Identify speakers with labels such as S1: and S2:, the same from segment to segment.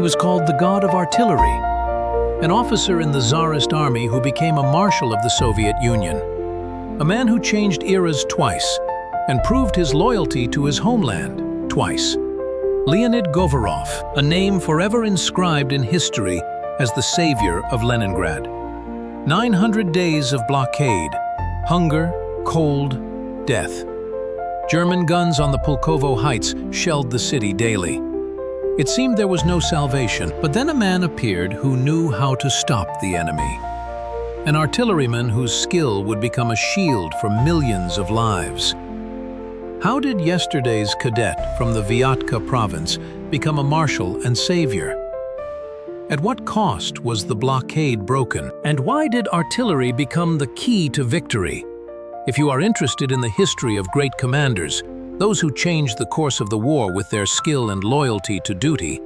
S1: was called the god of artillery, an officer in the Tsarist army who became a marshal of the Soviet Union, a man who changed eras twice and proved his loyalty to his homeland twice. Leonid Govorov, a name forever inscribed in history as the savior of Leningrad. 900 days of blockade, hunger, cold, death. German guns on the Pulkovo Heights shelled the city daily. It seemed there was no salvation, but then a man appeared who knew how to stop the enemy. An artilleryman whose skill would become a shield for millions of lives. How did yesterday's cadet from the Vyatka province become a marshal and savior? At what cost was the blockade broken? And why did artillery become the key to victory? If you are interested in the history of great commanders, those who changed the course of the war with their skill and loyalty to duty,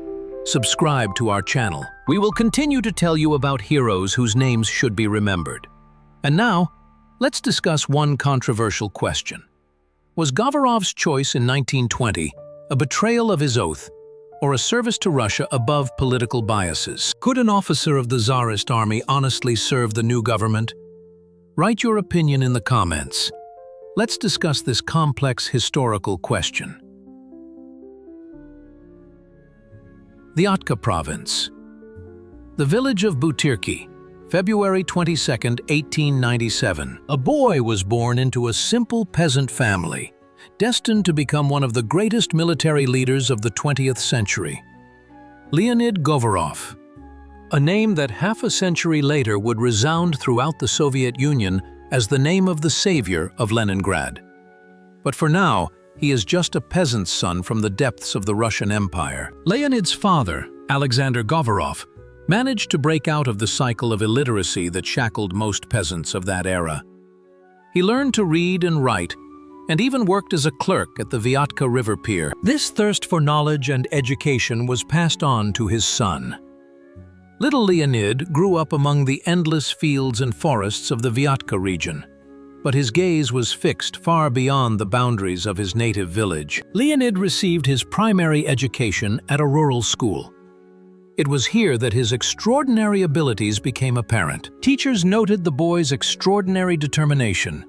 S1: subscribe to our channel. We will continue to tell you about heroes whose names should be remembered. And now, let's discuss one controversial question. Was Govorov's choice in 1920 a betrayal of his oath, or a service to Russia above political biases? Could an officer of the Tsarist army honestly serve the new government? Write your opinion in the comments. Let's discuss this complex historical question. Vyatka province. The village of Butyrki, February 22, 1897. A boy was born into a simple peasant family, destined to become one of the greatest military leaders of the 20th century. Leonid Govorov, a name that half a century later would resound throughout the Soviet Union as the name of the savior of Leningrad. But for now, he is just a peasant's son from the depths of the Russian Empire. Leonid's father, Alexander Govorov, managed to break out of the cycle of illiteracy that shackled most peasants of that era. He learned to read and write, and even worked as a clerk at the Vyatka River pier. This thirst for knowledge and education was passed on to his son. Little Leonid grew up among the endless fields and forests of the Vyatka region, but his gaze was fixed far beyond the boundaries of his native village. Leonid received his primary education at a rural school. It was here that his extraordinary abilities became apparent. Teachers noted the boy's extraordinary determination,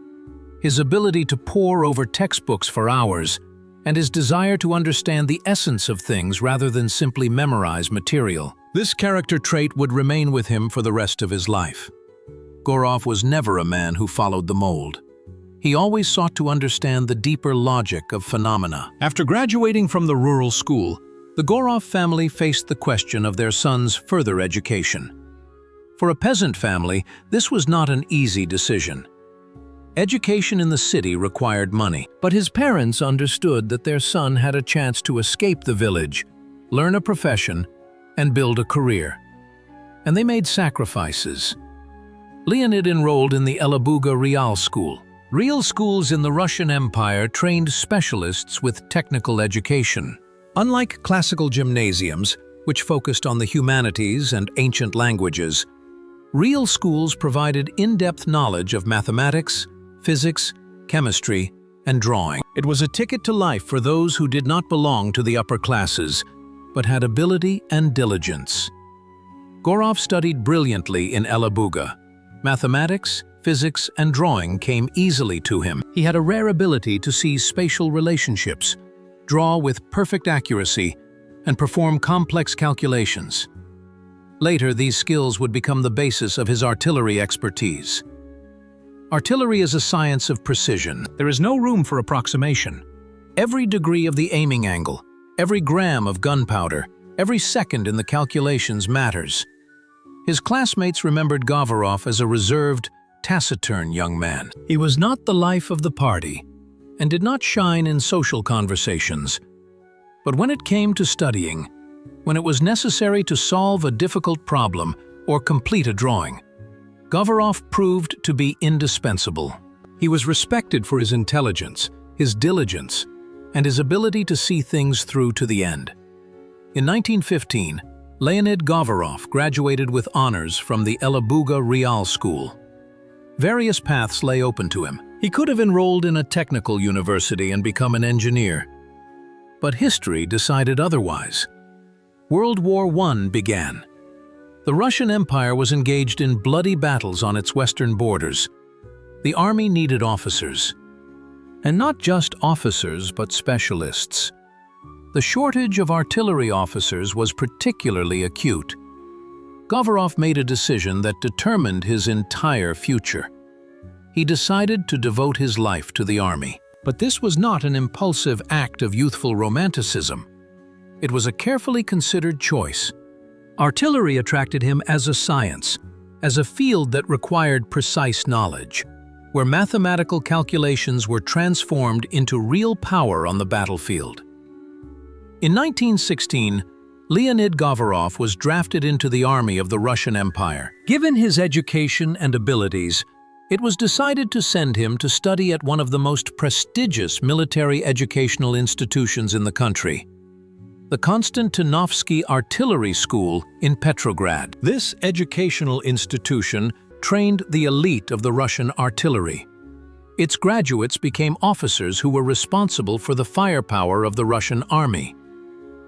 S1: his ability to pore over textbooks for hours, and his desire to understand the essence of things rather than simply memorize material. This character trait would remain with him for the rest of his life. Govorov was never a man who followed the mold. He always sought to understand the deeper logic of phenomena. After graduating from the rural school, the Govorov family faced the question of their son's further education. For a peasant family, this was not an easy decision. Education in the city required money, but his parents understood that their son had a chance to escape the village, learn a profession, and build a career. And they made sacrifices. Leonid enrolled in the Elabug Real School. Real schools in the Russian Empire trained specialists with technical education. Unlike classical gymnasiums, which focused on the humanities and ancient languages, real schools provided in-depth knowledge of mathematics, physics, chemistry, and drawing. It was a ticket to life for those who did not belong to the upper classes, but had ability and diligence. Govorov studied brilliantly in Elabug. Mathematics, physics, and drawing came easily to him. He had a rare ability to see spatial relationships, draw with perfect accuracy, and perform complex calculations. Later, these skills would become the basis of his artillery expertise. Artillery is a science of precision. There is no room for approximation. Every degree of the aiming angle, every gram of gunpowder, every second in the calculations matters. His classmates remembered Govorov as a reserved, taciturn young man. He was not the life of the party and did not shine in social conversations. But when it came to studying, when it was necessary to solve a difficult problem or complete a drawing, Govorov proved to be indispensable. He was respected for his intelligence, his diligence, and his ability to see things through to the end. In 1915, Leonid Govorov graduated with honors from the Elabug Real School. Various paths lay open to him. He could have enrolled in a technical university and become an engineer. But history decided otherwise. World War I began. The Russian Empire was engaged in bloody battles on its western borders. The army needed officers. And not just officers, but specialists. The shortage of artillery officers was particularly acute. Govorov made a decision that determined his entire future. He decided to devote his life to the army. But this was not an impulsive act of youthful romanticism. It was a carefully considered choice. Artillery attracted him as a science, as a field that required precise knowledge, where mathematical calculations were transformed into real power on the battlefield. In 1916, Leonid Govorov was drafted into the army of the Russian Empire. Given his education and abilities, it was decided to send him to study at one of the most prestigious military educational institutions in the country, the Konstantinovsky Artillery School in Petrograd. This educational institution trained the elite of the Russian artillery. Its graduates became officers who were responsible for the firepower of the Russian army.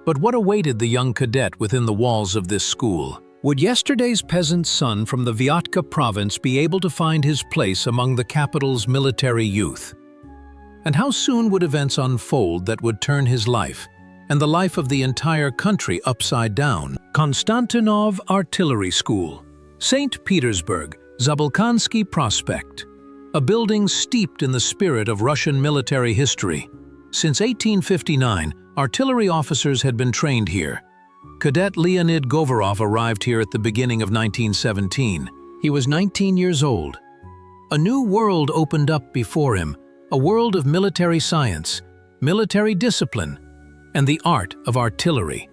S1: But what awaited the young cadet within the walls of this school? Would yesterday's peasant son from the Vyatka province be able to find his place among the capital's military youth? And how soon would events unfold that would turn his life and the life of the entire country upside down? Konstantinov Artillery School, St. Petersburg, Zabolkansky Prospect, a building steeped in the spirit of Russian military history. Since 1859, artillery officers had been trained here. Cadet Leonid Govorov arrived here at the beginning of 1917. He was 19 years old. A new world opened up before him, a world of military science, military discipline, and the art of artillery.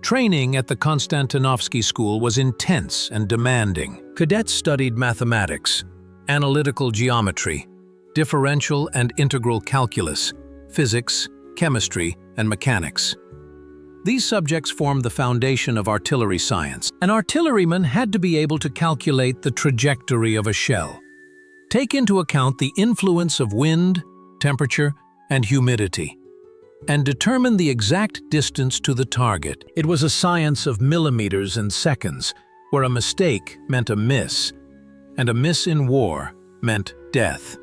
S1: Training at the Konstantinovsky School was intense and demanding. Cadets studied mathematics, analytical geometry, differential and integral calculus, physics, chemistry, and mechanics. These subjects formed the foundation of artillery science. An artilleryman had to be able to calculate the trajectory of a shell, take into account the influence of wind, temperature, and humidity, and determine the exact distance to the target. It was a science of millimeters and seconds, where a mistake meant a miss, and a miss in war meant death.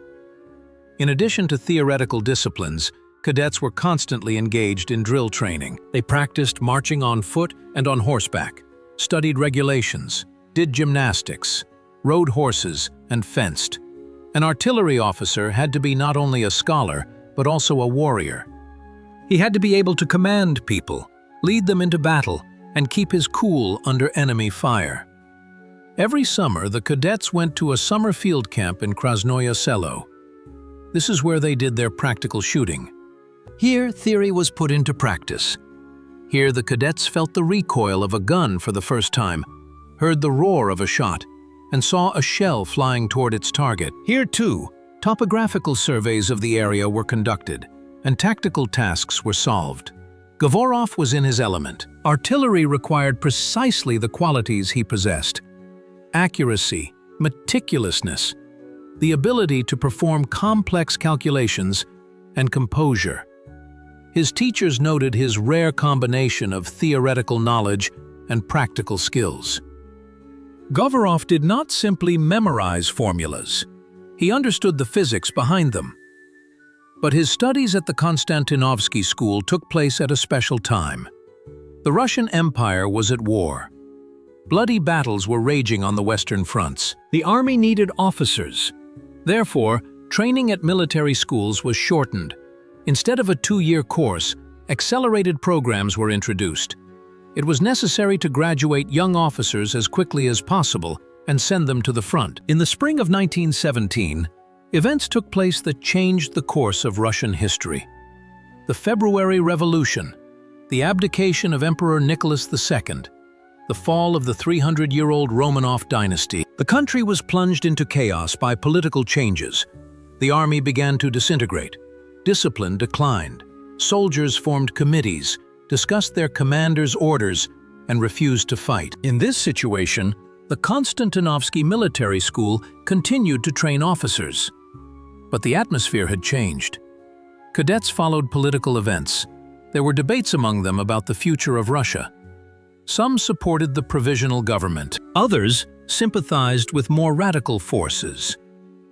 S1: In addition to theoretical disciplines, cadets were constantly engaged in drill training. They practiced marching on foot and on horseback, studied regulations, did gymnastics, rode horses, and fenced. An artillery officer had to be not only a scholar, but also a warrior. He had to be able to command people, lead them into battle, and keep his cool under enemy fire. Every summer, the cadets went to a summer field camp in Krasnoye Selo. This is where they did their practical shooting. Here, theory was put into practice. Here, the cadets felt the recoil of a gun for the first time, heard the roar of a shot, and saw a shell flying toward its target. Here, too, topographical surveys of the area were conducted, and tactical tasks were solved. Govorov was in his element. Artillery required precisely the qualities he possessed: accuracy, meticulousness, the ability to perform complex calculations, and composure. His teachers noted his rare combination of theoretical knowledge and practical skills. Govorov did not simply memorize formulas. He understood the physics behind them. But his studies at the Konstantinovsky School took place at a special time. The Russian Empire was at war. Bloody battles were raging on the western fronts. The army needed officers. Therefore, training at military schools was shortened. Instead of a 2-year course, accelerated programs were introduced. It was necessary to graduate young officers as quickly as possible and send them to the front. In the spring of 1917, events took place that changed the course of Russian history. The February Revolution, the abdication of Emperor Nicholas II, the fall of the 300-year-old Romanov dynasty. The country was plunged into chaos by political changes. The army began to disintegrate. Discipline declined. Soldiers formed committees, discussed their commanders' orders, and refused to fight. In this situation, the Konstantinovsky Military School continued to train officers. But the atmosphere had changed. Cadets followed political events. There were debates among them about the future of Russia. Some supported the provisional government. Others sympathized with more radical forces.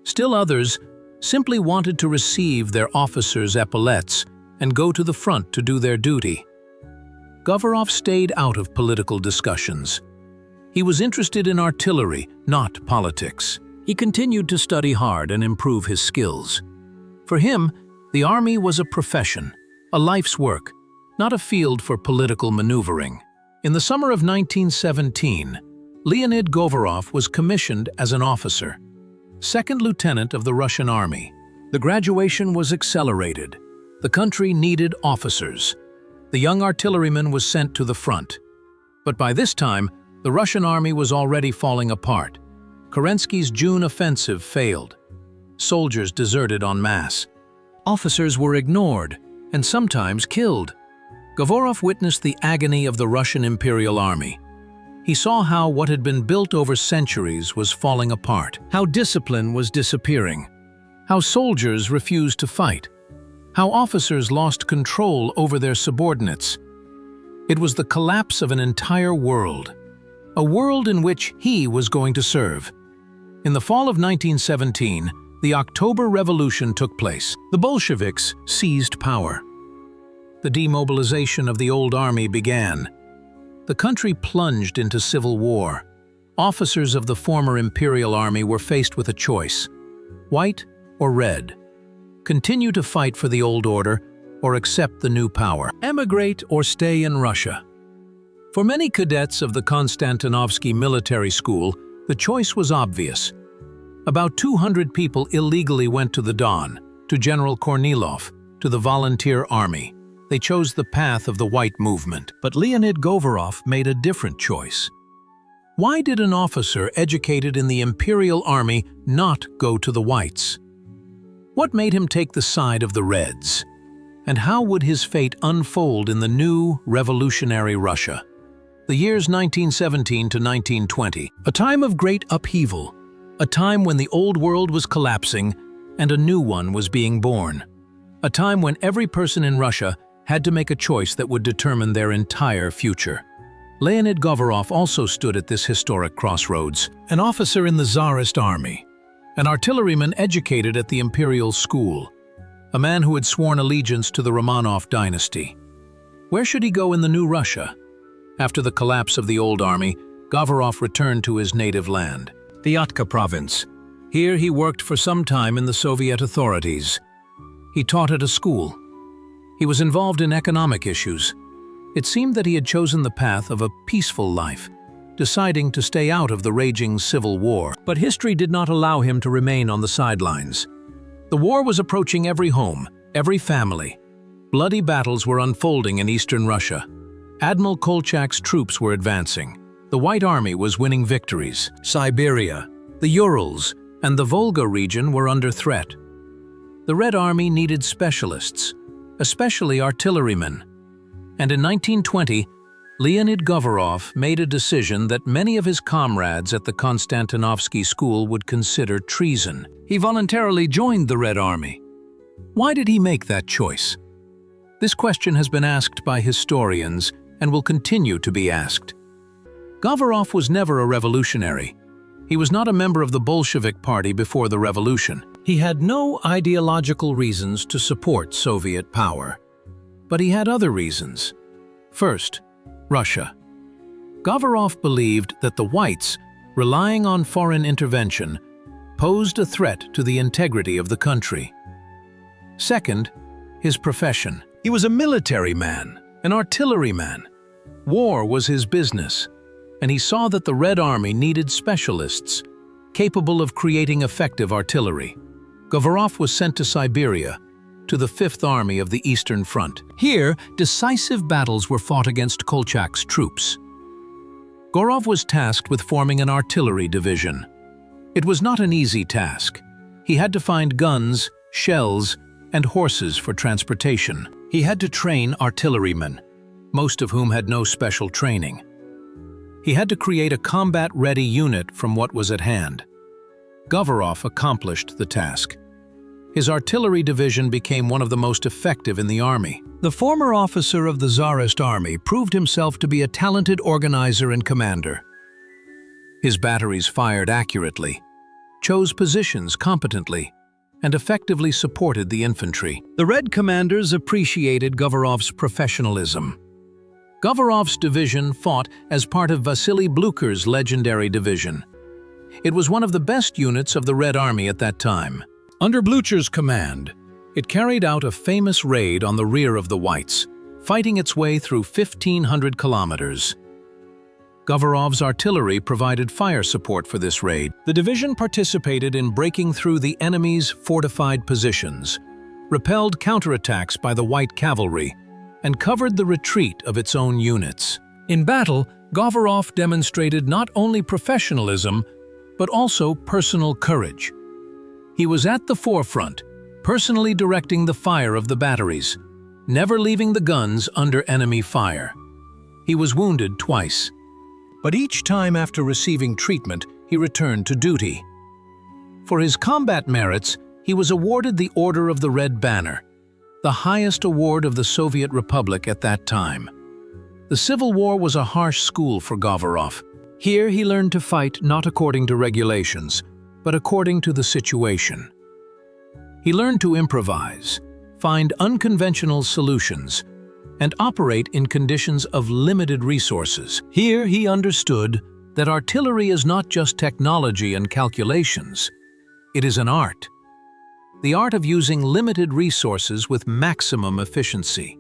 S1: Still others simply wanted to receive their officers' epaulettes and go to the front to do their duty. Govorov stayed out of political discussions. He was interested in artillery, not politics. He continued to study hard and improve his skills. For him, the army was a profession, a life's work, not a field for political maneuvering. In the summer of 1917, Leonid Govorov was commissioned as an officer, second lieutenant of the Russian army. The graduation was accelerated. The country needed officers. The young artilleryman was sent to the front. But by this time, the Russian army was already falling apart. Kerensky's June offensive failed. Soldiers deserted en masse. Officers were ignored and sometimes killed. Govorov witnessed the agony of the Russian Imperial Army. He saw how what had been built over centuries was falling apart, how discipline was disappearing, how soldiers refused to fight, how officers lost control over their subordinates. It was the collapse of an entire world, a world in which he was going to serve. In the fall of 1917, the October Revolution took place. The Bolsheviks seized power. The demobilization of the old army began. The country plunged into civil war. Officers of the former Imperial Army were faced with a choice: white or red. Continue to fight for the old order or accept the new power. Emigrate or stay in Russia. For many cadets of the Konstantinovsky Military School, the choice was obvious. About 200 people illegally went to the Don, to General Kornilov, to the Volunteer Army. They chose the path of the white movement. But Leonid Govorov made a different choice. Why did an officer educated in the Imperial Army not go to the whites? What made him take the side of the Reds? And how would his fate unfold in the new, revolutionary Russia? The years 1917 to 1920, a time of great upheaval, a time when the old world was collapsing and a new one was being born, a time when every person in Russia had to make a choice that would determine their entire future. Leonid Govorov also stood at this historic crossroads, an officer in the Tsarist army, an artilleryman educated at the Imperial School, a man who had sworn allegiance to the Romanov dynasty. Where should he go in the new Russia? After the collapse of the old army, Govorov returned to his native land, Vyatka province. Here he worked for some time in the Soviet authorities. He taught at a school. He was involved in economic issues. It seemed that he had chosen the path of a peaceful life, deciding to stay out of the raging civil war. But history did not allow him to remain on the sidelines. The war was approaching every home, every family. Bloody battles were unfolding in eastern Russia. Admiral Kolchak's troops were advancing. The White Army was winning victories. Siberia, the Urals, and the Volga region were under threat. The Red Army needed specialists, especially artillerymen. And in 1920, Leonid Govorov made a decision that many of his comrades at the Konstantinovsky School would consider treason. He voluntarily joined the Red Army. Why did he make that choice? This question has been asked by historians and will continue to be asked. Govorov was never a revolutionary. He was not a member of the Bolshevik Party before the revolution. He had no ideological reasons to support Soviet power. But he had other reasons. First, Russia. Govorov believed that the whites, relying on foreign intervention, posed a threat to the integrity of the country. Second, his profession. He was a military man, an artilleryman. War was his business, and he saw that the Red Army needed specialists capable of creating effective artillery. Govorov was sent to Siberia, to the Fifth Army of the Eastern Front. Here, decisive battles were fought against Kolchak's troops. Govorov was tasked with forming an artillery division. It was not an easy task. He had to find guns, shells, and horses for transportation. He had to train artillerymen, most of whom had no special training. He had to create a combat-ready unit from what was at hand. Govorov accomplished the task. His artillery division became one of the most effective in the army. The former officer of the Tsarist army proved himself to be a talented organizer and commander. His batteries fired accurately, chose positions competently, and effectively supported the infantry. The Red commanders appreciated Govorov's professionalism. Govorov's division fought as part of Vasily Blucher's legendary division. It was one of the best units of the Red Army at that time. Under Blucher's command, it carried out a famous raid on the rear of the Whites, fighting its way through 1,500 kilometers. Govorov's artillery provided fire support for this raid. The division participated in breaking through the enemy's fortified positions, repelled counterattacks by the White cavalry, and covered the retreat of its own units. In battle, Govorov demonstrated not only professionalism, but also personal courage. He was at the forefront, personally directing the fire of the batteries, never leaving the guns under enemy fire. He was wounded twice, but each time after receiving treatment, he returned to duty. For his combat merits, he was awarded the Order of the Red Banner, the highest award of the Soviet Republic at that time. The Civil War was a harsh school for Govorov. Here he learned to fight not according to regulations, but according to the situation. He learned to improvise, find unconventional solutions, and operate in conditions of limited resources. Here he understood that artillery is not just technology and calculations. It is an art. The art of using limited resources with maximum efficiency.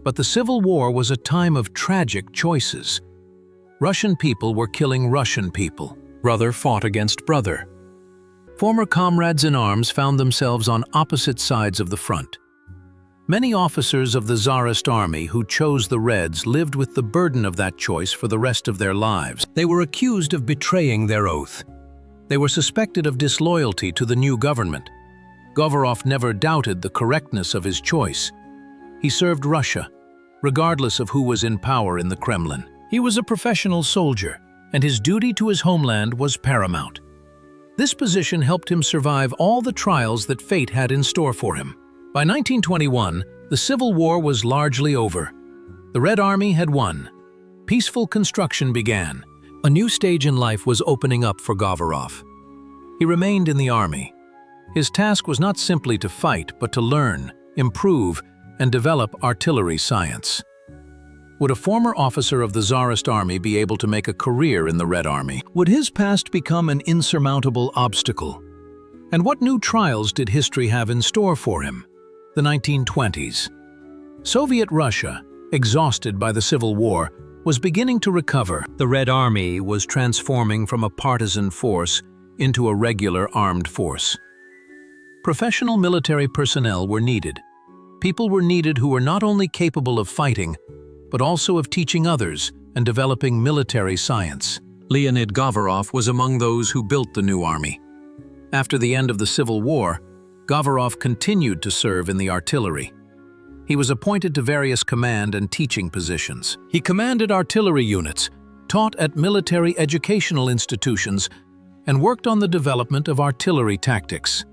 S1: But the Civil War was a time of tragic choices. Russian people were killing Russian people. Brother fought against brother. Former comrades in arms found themselves on opposite sides of the front. Many officers of the Tsarist army who chose the Reds lived with the burden of that choice for the rest of their lives. They were accused of betraying their oath. They were suspected of disloyalty to the new government. Govorov never doubted the correctness of his choice. He served Russia, regardless of who was in power in the Kremlin. He was a professional soldier, and his duty to his homeland was paramount. This position helped him survive all the trials that fate had in store for him. By 1921, the Civil War was largely over. The Red Army had won. Peaceful construction began. A new stage in life was opening up for Govorov. He remained in the army. His task was not simply to fight, but to learn, improve, and develop artillery science. Would a former officer of the Tsarist army be able to make a career in the Red Army? Would his past become an insurmountable obstacle? And what new trials did history have in store for him? The 1920s. Soviet Russia, exhausted by the Civil War, was beginning to recover. The Red Army was transforming from a partisan force into a regular armed force. Professional military personnel were needed. People were needed who were not only capable of fighting, but also of teaching others and developing military science. Leonid Govorov was among those who built the new army. After the end of the Civil War, Govorov continued to serve in the artillery. He was appointed to various command and teaching positions. He commanded artillery units, taught at military educational institutions, and worked on the development of artillery tactics.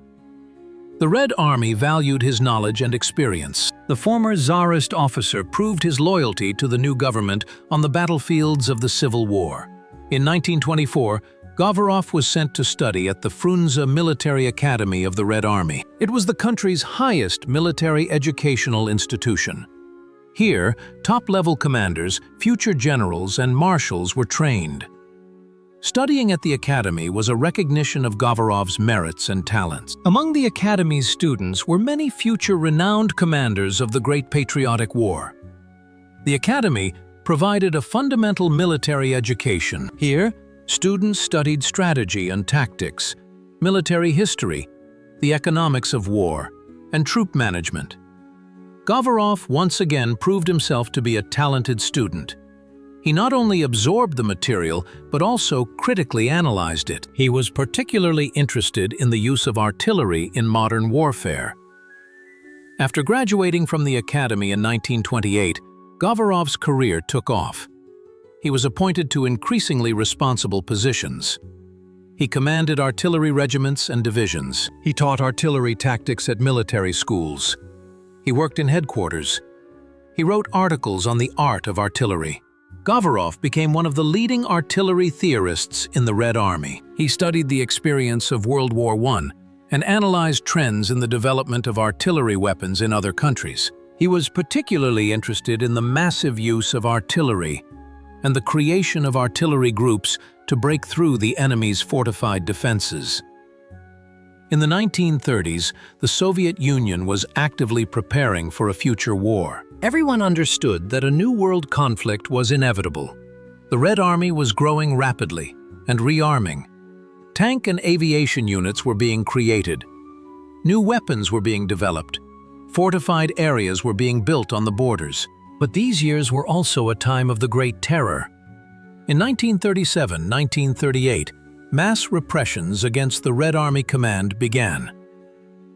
S1: The Red Army valued his knowledge and experience. The former Tsarist officer proved his loyalty to the new government on the battlefields of the Civil War. In 1924, Govorov was sent to study at the Frunze Military Academy of the Red Army. It was the country's highest military educational institution. Here, top-level commanders, future generals, and marshals were trained. Studying at the academy was a recognition of Govorov's merits and talents. Among the academy's students were many future renowned commanders of the Great Patriotic War. The academy provided a fundamental military education. Here, students studied strategy and tactics, military history, the economics of war, and troop management. Govorov once again proved himself to be a talented student. He not only absorbed the material, but also critically analyzed it. He was particularly interested in the use of artillery in modern warfare. After graduating from the academy in 1928, Govorov's career took off. He was appointed to increasingly responsible positions. He commanded artillery regiments and divisions. He taught artillery tactics at military schools. He worked in headquarters. He wrote articles on the art of artillery. Govorov became one of the leading artillery theorists in the Red Army. He studied the experience of World War I and analyzed trends in the development of artillery weapons in other countries. He was particularly interested in the massive use of artillery and the creation of artillery groups to break through the enemy's fortified defenses. In the 1930s, the Soviet Union was actively preparing for a future war. Everyone understood that a new world conflict was inevitable. The Red Army was growing rapidly and rearming. Tank and aviation units were being created. New weapons were being developed. Fortified areas were being built on the borders. But these years were also a time of the Great Terror. In 1937-1938, mass repressions against the Red Army Command began.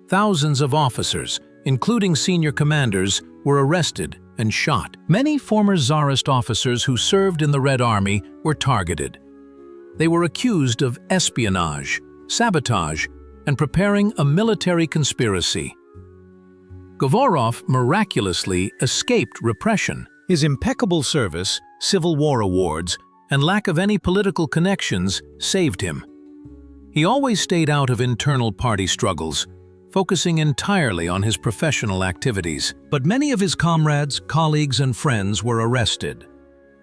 S1: Thousands of officers, including senior commanders, were arrested and shot. Many former Tsarist officers who served in the Red Army were targeted. They were accused of espionage, sabotage, and preparing a military conspiracy. Govorov miraculously escaped repression. His impeccable service, Civil War awards, and lack of any political connections saved him. He always stayed out of internal party struggles, focusing entirely on his professional activities. But many of his comrades, colleagues, and friends were arrested.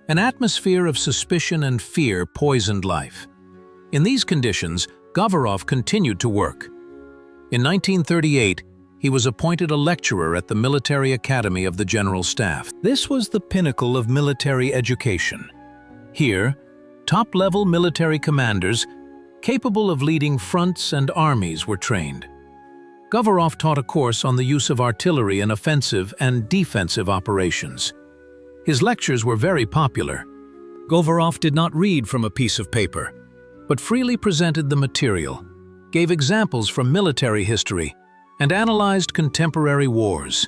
S1: An atmosphere of suspicion and fear poisoned life. In these conditions, Govorov continued to work. In 1938, he was appointed a lecturer at the Military Academy of the General Staff. This was the pinnacle of military education. Here, top-level military commanders, capable of leading fronts and armies, were trained. Govorov taught a course on the use of artillery in offensive and defensive operations. His lectures were very popular. Govorov did not read from a piece of paper, but freely presented the material, gave examples from military history, and analyzed contemporary wars.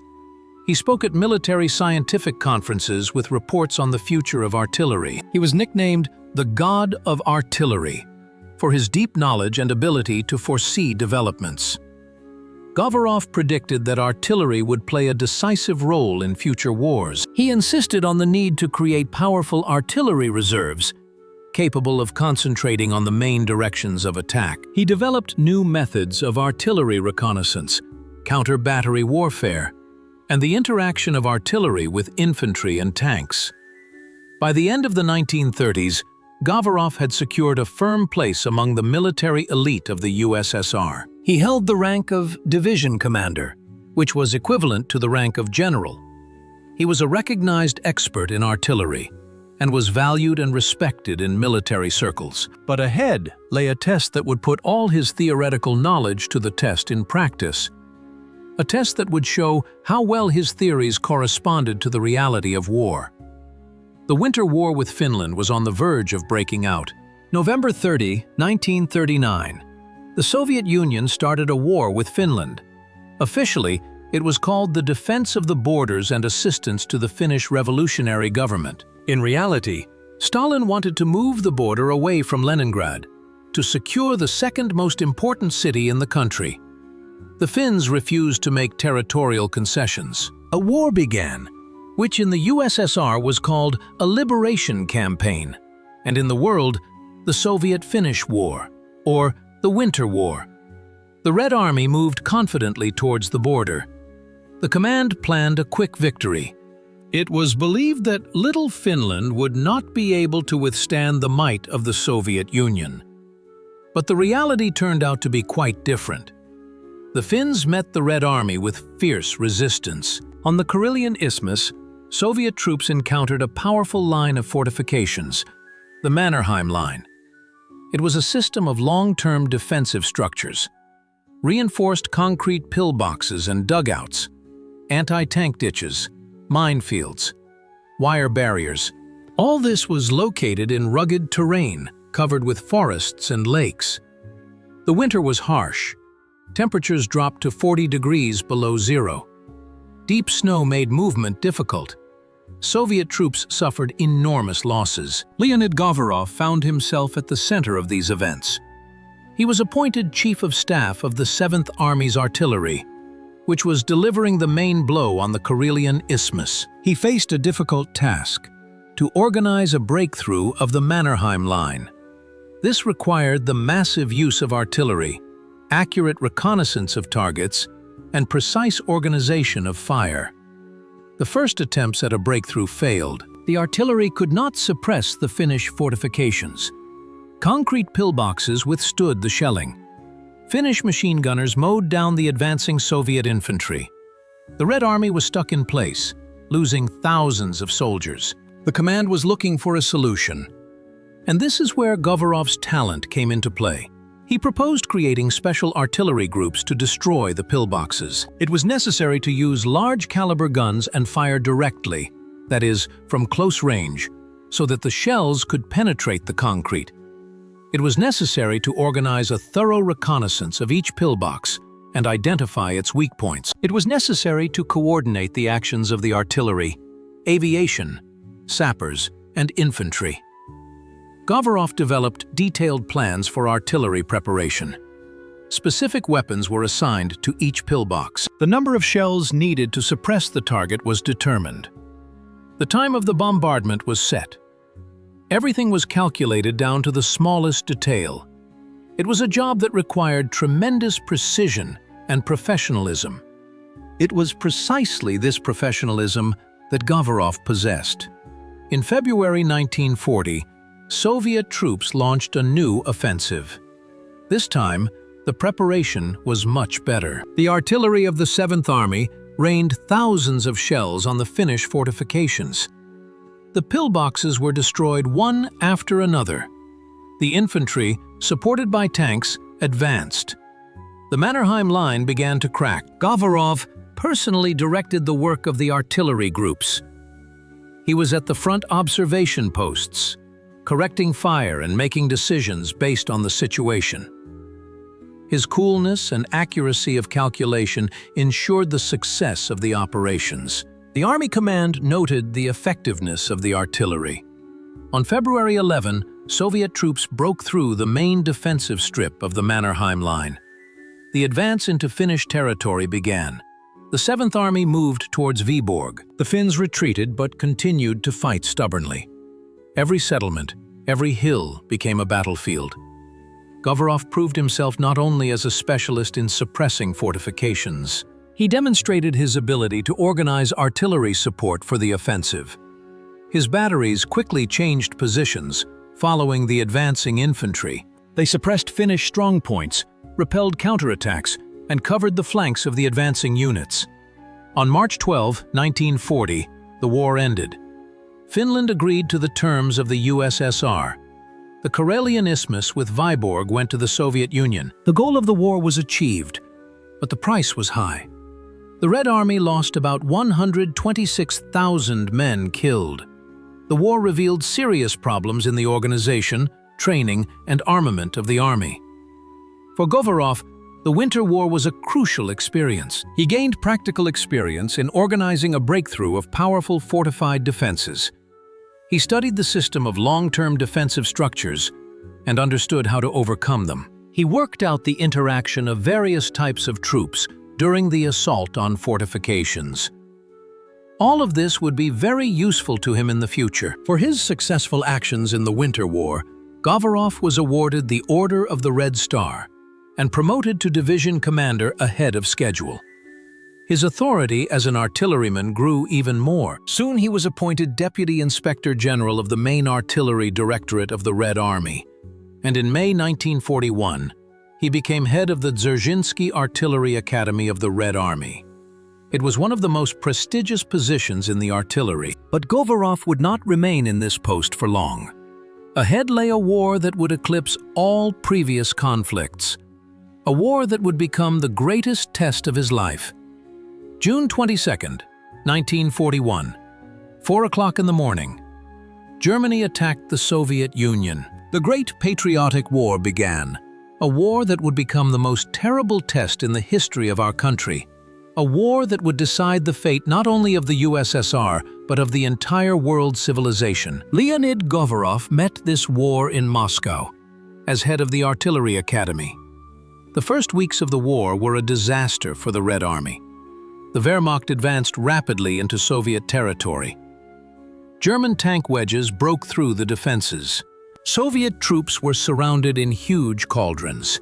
S1: He spoke at military scientific conferences with reports on the future of artillery. He was nicknamed the God of Artillery for his deep knowledge and ability to foresee developments. Govorov predicted that artillery would play a decisive role in future wars. He insisted on the need to create powerful artillery reserves, capable of concentrating on the main directions of attack. He developed new methods of artillery reconnaissance, counter-battery warfare, and the interaction of artillery with infantry and tanks. By the end of the 1930s, Govorov had secured a firm place among the military elite of the USSR. He held the rank of division commander, which was equivalent to the rank of general. He was a recognized expert in artillery and was valued and respected in military circles. But ahead lay a test that would put all his theoretical knowledge to the test in practice. A test that would show how well his theories corresponded to the reality of war. The Winter War with Finland was on the verge of breaking out. November 30, 1939, the Soviet Union started a war with Finland. Officially, it was called the Defense of the Borders and Assistance to the Finnish Revolutionary Government. In reality, Stalin wanted to move the border away from Leningrad to secure the second most important city in the country. The Finns refused to make territorial concessions. A war began, which in the USSR was called a liberation campaign, and in the world, the Soviet-Finnish War, or the Winter War. The Red Army moved confidently towards the border. The command planned a quick victory. It was believed that little Finland would not be able to withstand the might of the Soviet Union. But the reality turned out to be quite different. The Finns met the Red Army with fierce resistance. On the Karelian Isthmus, Soviet troops encountered a powerful line of fortifications, the Mannerheim Line. It was a system of long-term defensive structures, reinforced concrete pillboxes and dugouts, anti-tank ditches, minefields, wire barriers. All this was located in rugged terrain covered with forests and lakes. The winter was harsh. Temperatures dropped to 40 degrees below zero. Deep snow made movement difficult. Soviet troops suffered enormous losses. Leonid Govorov found himself at the center of these events. He was appointed Chief of Staff of the 7th Army's artillery, which was delivering the main blow on the Karelian Isthmus. He faced a difficult task: to organize a breakthrough of the Mannerheim Line. This required the massive use of artillery, accurate reconnaissance of targets, and precise organization of fire. The first attempts at a breakthrough failed. The artillery could not suppress the Finnish fortifications. Concrete pillboxes withstood the shelling. Finnish machine gunners mowed down the advancing Soviet infantry. The Red Army was stuck in place, losing thousands of soldiers. The command was looking for a solution. And this is where Govorov's talent came into play. He proposed creating special artillery groups to destroy the pillboxes. It was necessary to use large-caliber guns and fire directly, that is, from close range, so that the shells could penetrate the concrete. It was necessary to organize a thorough reconnaissance of each pillbox and identify its weak points. It was necessary to coordinate the actions of the artillery, aviation, sappers, and infantry. Govorov developed detailed plans for artillery preparation. Specific weapons were assigned to each pillbox. The number of shells needed to suppress the target was determined. The time of the bombardment was set. Everything was calculated down to the smallest detail. It was a job that required tremendous precision and professionalism. It was precisely this professionalism that Govorov possessed. In February 1940, Soviet troops launched a new offensive. This time, the preparation was much better. The artillery of the 7th Army rained thousands of shells on the Finnish fortifications. The pillboxes were destroyed one after another. The infantry, supported by tanks, advanced. The Mannerheim Line began to crack. Govorov personally directed the work of the artillery groups. He was at the front observation posts, correcting fire and making decisions based on the situation. His coolness and accuracy of calculation ensured the success of the operations. The Army Command noted the effectiveness of the artillery. On February 11, Soviet troops broke through the main defensive strip of the Mannerheim Line. The advance into Finnish territory began. The 7th Army moved towards Vyborg. The Finns retreated but continued to fight stubbornly. Every settlement, every hill became a battlefield. Govorov proved himself not only as a specialist in suppressing fortifications. He demonstrated his ability to organize artillery support for the offensive. His batteries quickly changed positions, following the advancing infantry. They suppressed Finnish strongpoints, repelled counterattacks, and covered the flanks of the advancing units. On March 12, 1940, the war ended. Finland agreed to the terms of the USSR. The Karelian Isthmus with Vyborg went to the Soviet Union. The goal of the war was achieved, but the price was high. The Red Army lost about 126,000 men killed. The war revealed serious problems in the organization, training, and armament of the army. For Govorov, the Winter War was a crucial experience. He gained practical experience in organizing a breakthrough of powerful fortified defenses. He studied the system of long-term defensive structures and understood how to overcome them. He worked out the interaction of various types of troops during the assault on fortifications. All of this would be very useful to him in the future. For his successful actions in the Winter War, Govorov was awarded the Order of the Red Star and promoted to division commander ahead of schedule. His authority as an artilleryman grew even more. Soon he was appointed Deputy Inspector General of the Main Artillery Directorate of the Red Army, and in May 1941, he became head of the Dzerzhinsky Artillery Academy of the Red Army. It was one of the most prestigious positions in the artillery. But Govorov would not remain in this post for long. Ahead lay a war that would eclipse all previous conflicts, a war that would become the greatest test of his life. June 22, 1941, 4 o'clock in the morning. Germany attacked the Soviet Union. The Great Patriotic War began, a war that would become the most terrible test in the history of our country, a war that would decide the fate not only of the USSR, but of the entire world civilization. Leonid Govorov met this war in Moscow, as head of the Artillery Academy. The first weeks of the war were a disaster for the Red Army. The Wehrmacht advanced rapidly into Soviet territory. German tank wedges broke through the defenses. Soviet troops were surrounded in huge cauldrons.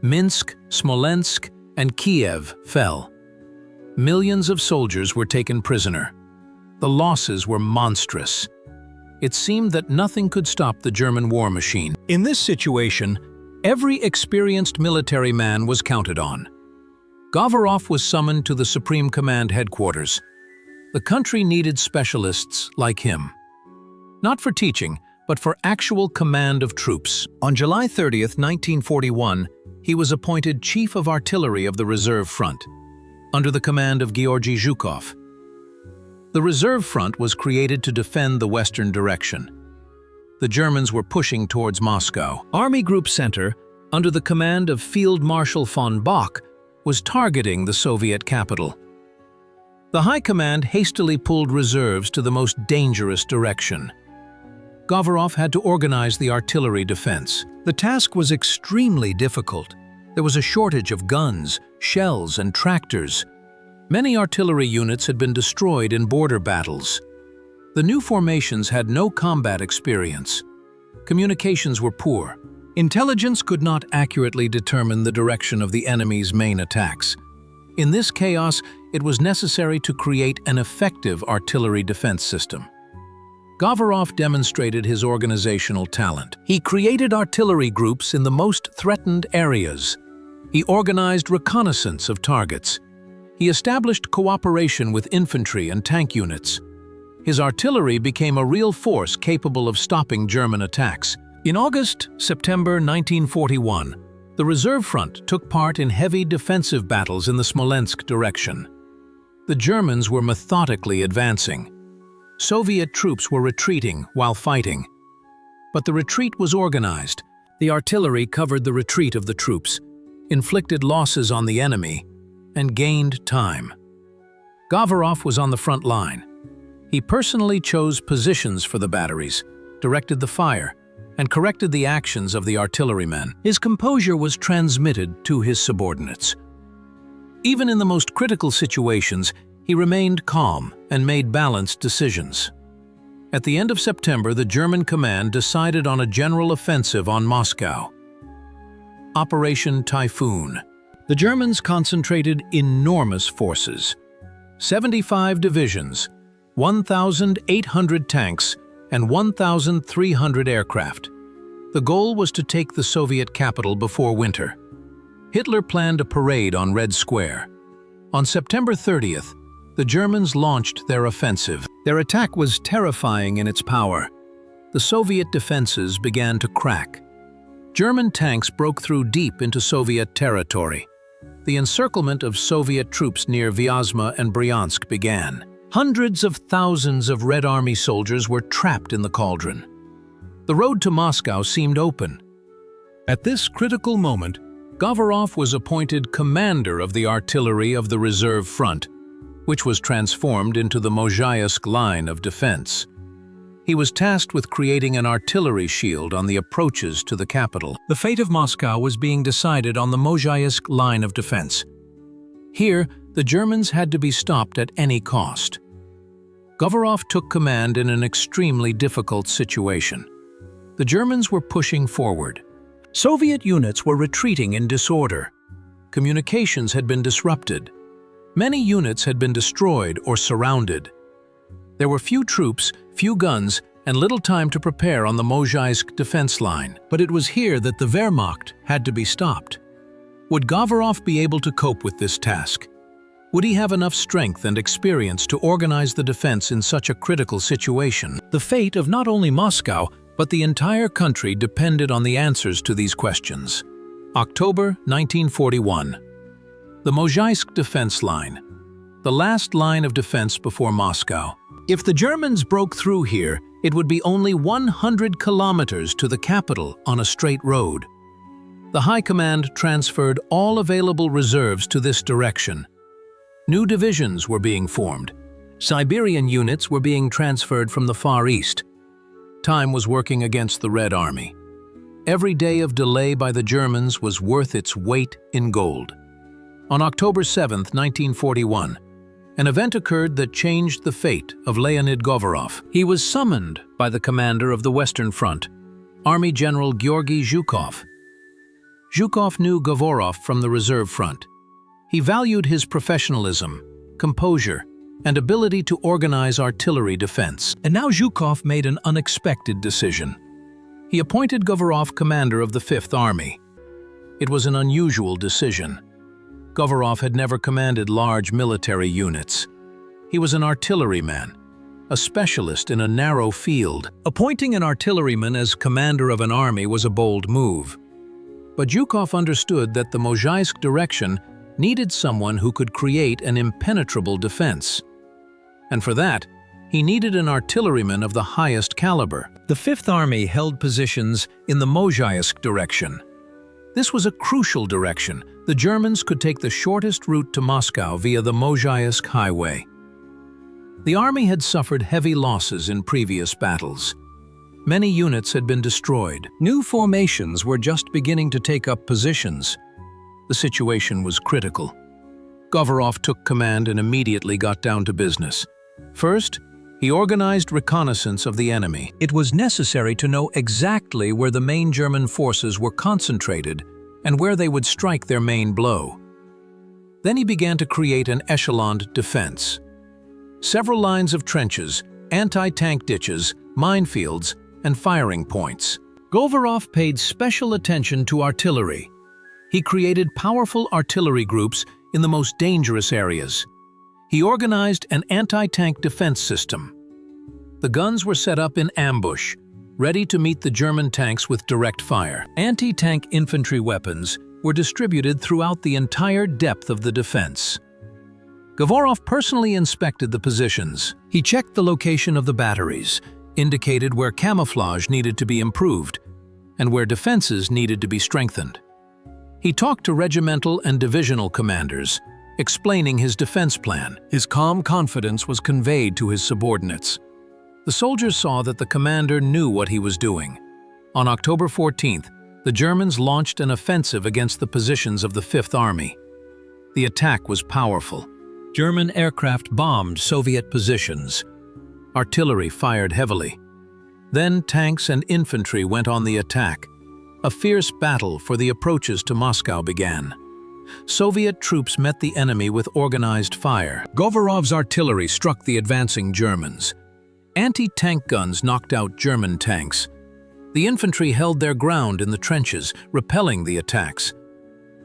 S1: Minsk, Smolensk, and Kiev fell. Millions of soldiers were taken prisoner. The losses were monstrous. It seemed that nothing could stop the German war machine. In this situation, every experienced military man was counted on. Govorov was summoned to the Supreme Command headquarters. The country needed specialists like him. Not for teaching, but for actual command of troops. On July 30th, 1941, he was appointed Chief of Artillery of the Reserve Front, under the command of Georgy Zhukov. The Reserve Front was created to defend the western direction. The Germans were pushing towards Moscow. Army Group Center, under the command of Field Marshal von Bock, was targeting the Soviet capital. The High Command hastily pulled reserves to the most dangerous direction. Govorov had to organize the artillery defense. The task was extremely difficult. There was a shortage of guns, shells, and tractors. Many artillery units had been destroyed in border battles. The new formations had no combat experience. Communications were poor. Intelligence could not accurately determine the direction of the enemy's main attacks. In this chaos, it was necessary to create an effective artillery defense system. Govorov demonstrated his organizational talent. He created artillery groups in the most threatened areas. He organized reconnaissance of targets. He established cooperation with infantry and tank units. His artillery became a real force capable of stopping German attacks. In August-September 1941, the Reserve Front took part in heavy defensive battles in the Smolensk direction. The Germans were methodically advancing. Soviet troops were retreating while fighting. But the retreat was organized. The artillery covered the retreat of the troops, inflicted losses on the enemy, and gained time. Govorov was on the front line. He personally chose positions for the batteries, directed the fire, and corrected the actions of the artillerymen. His composure was transmitted to his subordinates. Even in the most critical situations, he remained calm and made balanced decisions. At the end of September, the German command decided on a general offensive on Moscow. Operation Typhoon. The Germans concentrated enormous forces. 75 divisions, 1,800 tanks, and 1,300 aircraft. The goal was to take the Soviet capital before winter. Hitler planned a parade on Red Square. On September 30th, the Germans launched their offensive. Their attack was terrifying in its power. The Soviet defenses began to crack. German tanks broke through deep into Soviet territory. The encirclement of Soviet troops near Vyazma and Bryansk began. Hundreds of thousands of Red Army soldiers were trapped in the cauldron. The road to Moscow seemed open. At this critical moment, Govorov was appointed commander of the artillery of the Reserve Front, which was transformed into the Mozhaisk line of defense. He was tasked with creating an artillery shield on the approaches to the capital. The fate of Moscow was being decided on the Mozhaisk line of defense. Here, the Germans had to be stopped at any cost. Govorov took command in an extremely difficult situation. The Germans were pushing forward. Soviet units were retreating in disorder. Communications had been disrupted. Many units had been destroyed or surrounded. There were few troops, few guns, and little time to prepare on the Mozhaisk defense line. But it was here that the Wehrmacht had to be stopped. Would Govorov be able to cope with this task? Would he have enough strength and experience to organize the defense in such a critical situation? The fate of not only Moscow, but the entire country depended on the answers to these questions. October 1941. The Mozhaisk defense line, the last line of defense before Moscow. If the Germans broke through here, it would be only 100 kilometers to the capital on a straight road. The High Command transferred all available reserves to this direction. New divisions were being formed. Siberian units were being transferred from the Far East. Time was working against the Red Army. Every day of delay by the Germans was worth its weight in gold. On October 7, 1941, an event occurred that changed the fate of Leonid Govorov. He was summoned by the commander of the Western Front, Army General Georgy Zhukov. Zhukov knew Govorov from the Reserve Front. He valued his professionalism, composure, and ability to organize artillery defense. And now Zhukov made an unexpected decision. He appointed Govorov commander of the Fifth Army. It was an unusual decision. Govorov had never commanded large military units. He was an artilleryman, a specialist in a narrow field. Appointing an artilleryman as commander of an army was a bold move. But Zhukov understood that the Mozhaisk direction needed someone who could create an impenetrable defense. And for that, he needed an artilleryman of the highest caliber. The Fifth Army held positions in the Mozhaisk direction. This was a crucial direction. The Germans could take the shortest route to Moscow via the Mozhaisk Highway. The army had suffered heavy losses in previous battles. Many units had been destroyed. New formations were just beginning to take up positions. The situation was critical. Govorov took command and immediately got down to business. First, he organized reconnaissance of the enemy. It was necessary to know exactly where the main German forces were concentrated and where they would strike their main blow. Then he began to create an echeloned defense. Several lines of trenches, anti-tank ditches, minefields, and firing points. Govorov paid special attention to artillery. He created powerful artillery groups in the most dangerous areas. He organized an anti-tank defense system. The guns were set up in ambush, ready to meet the German tanks with direct fire. Anti-tank infantry weapons were distributed throughout the entire depth of the defense. Govorov personally inspected the positions. He checked the location of the batteries, indicated where camouflage needed to be improved, and where defenses needed to be strengthened. He talked to regimental and divisional commanders, explaining his defense plan. His calm confidence was conveyed to his subordinates. The soldiers saw that the commander knew what he was doing. On October 14th, the Germans launched an offensive against the positions of the Fifth Army. The attack was powerful. German aircraft bombed Soviet positions. Artillery fired heavily. Then tanks and infantry went on the attack. A fierce battle for the approaches to Moscow began. Soviet troops met the enemy with organized fire. Govorov's artillery struck the advancing Germans. Anti-tank guns knocked out German tanks. The infantry held their ground in the trenches, repelling the attacks.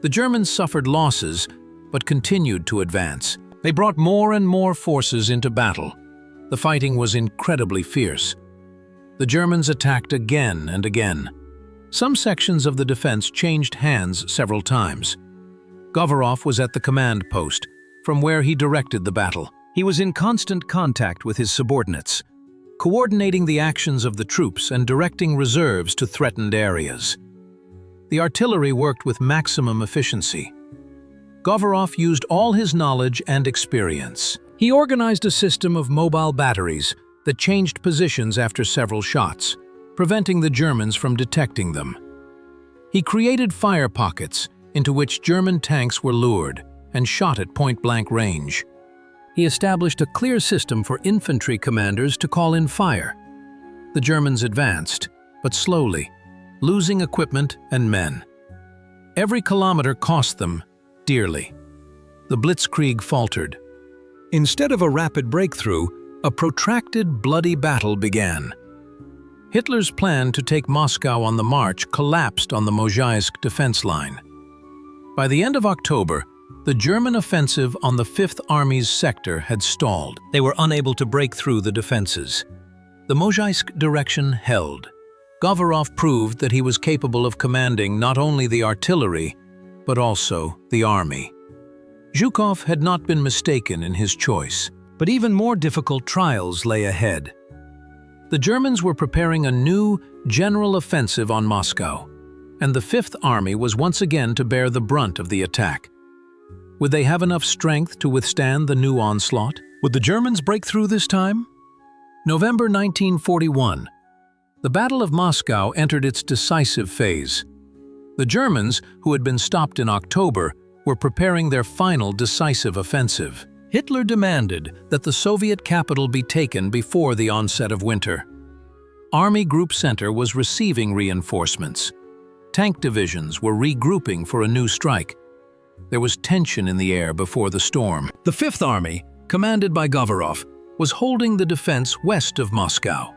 S1: The Germans suffered losses, but continued to advance. They brought more and more forces into battle. The fighting was incredibly fierce. The Germans attacked again and again. Some sections of the defense changed hands several times. Govorov was at the command post, from where he directed the battle. He was in constant contact with his subordinates, coordinating the actions of the troops and directing reserves to threatened areas. The artillery worked with maximum efficiency. Govorov used all his knowledge and experience. He organized a system of mobile batteries that changed positions after several shots, preventing the Germans from detecting them. He created fire pockets into which German tanks were lured and shot at point-blank range. He established a clear system for infantry commanders to call in fire. The Germans advanced, but slowly, losing equipment and men. Every kilometer cost them dearly. The blitzkrieg faltered. Instead of a rapid breakthrough, a protracted, bloody battle began. Hitler's plan to take Moscow on the march collapsed on the Mozhaisk defense line. By the end of October, the German offensive on the Fifth Army's sector had stalled. They were unable to break through the defenses. The Mozhaisk direction held. Govorov proved that he was capable of commanding not only the artillery, but also the army. Zhukov had not been mistaken in his choice, but even more difficult trials lay ahead. The Germans were preparing a new general offensive on Moscow, and the Fifth Army was once again to bear the brunt of the attack. Would they have enough strength to withstand the new onslaught? Would the Germans break through this time? November 1941. The Battle of Moscow entered its decisive phase. The Germans, who had been stopped in October, were preparing their final decisive offensive. Hitler demanded that the Soviet capital be taken before the onset of winter. Army Group Center was receiving reinforcements. Tank divisions were regrouping for a new strike. There was tension in the air before the storm. The Fifth Army, commanded by Govorov, was holding the defense west of Moscow.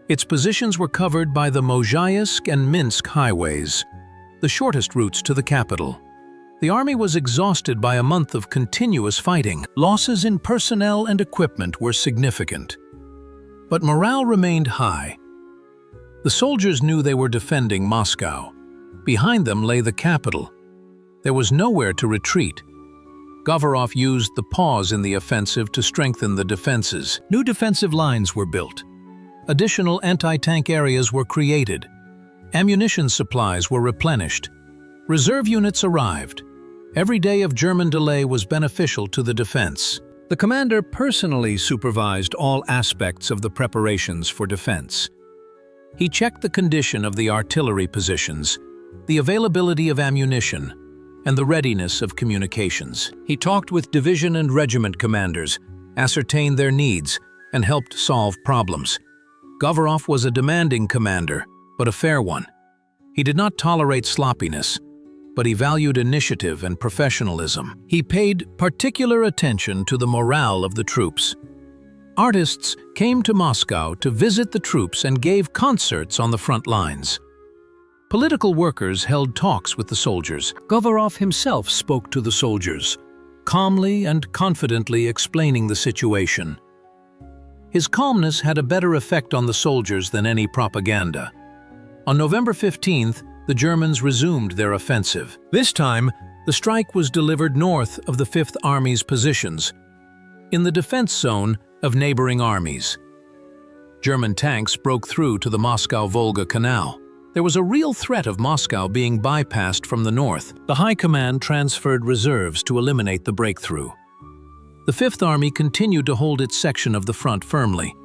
S1: Its positions were covered by the Mozhaysk and Minsk highways, the shortest routes to the capital. The army was exhausted by a month of continuous fighting. Losses in personnel and equipment were significant. But morale remained high. The soldiers knew they were defending Moscow. Behind them lay the capital. There was nowhere to retreat. Govorov used the pause in the offensive to strengthen the defenses. New defensive lines were built. Additional anti-tank areas were created. Ammunition supplies were replenished. Reserve units arrived. Every day of German delay was beneficial to the defense. The commander personally supervised all aspects of the preparations for defense. He checked the condition of the artillery positions, the availability of ammunition, and the readiness of communications. He talked with division and regiment commanders, ascertained their needs, and helped solve problems. Govorov was a demanding commander, but a fair one. He did not tolerate sloppiness, but he valued initiative and professionalism. He paid particular attention to the morale of the troops. Artists came to Moscow to visit the troops and gave concerts on the front lines. Political workers held talks with the soldiers. Govorov himself spoke to the soldiers, calmly and confidently explaining the situation. His calmness had a better effect on the soldiers than any propaganda. On November 15th, the Germans resumed their offensive. This time, the strike was delivered north of the Fifth Army's positions, in the defense zone of neighboring armies. German tanks broke through to the Moscow-Volga Canal. There was a real threat of Moscow being bypassed from the north. The High Command transferred reserves to eliminate the breakthrough. The Fifth Army continued to hold its section of the front firmly.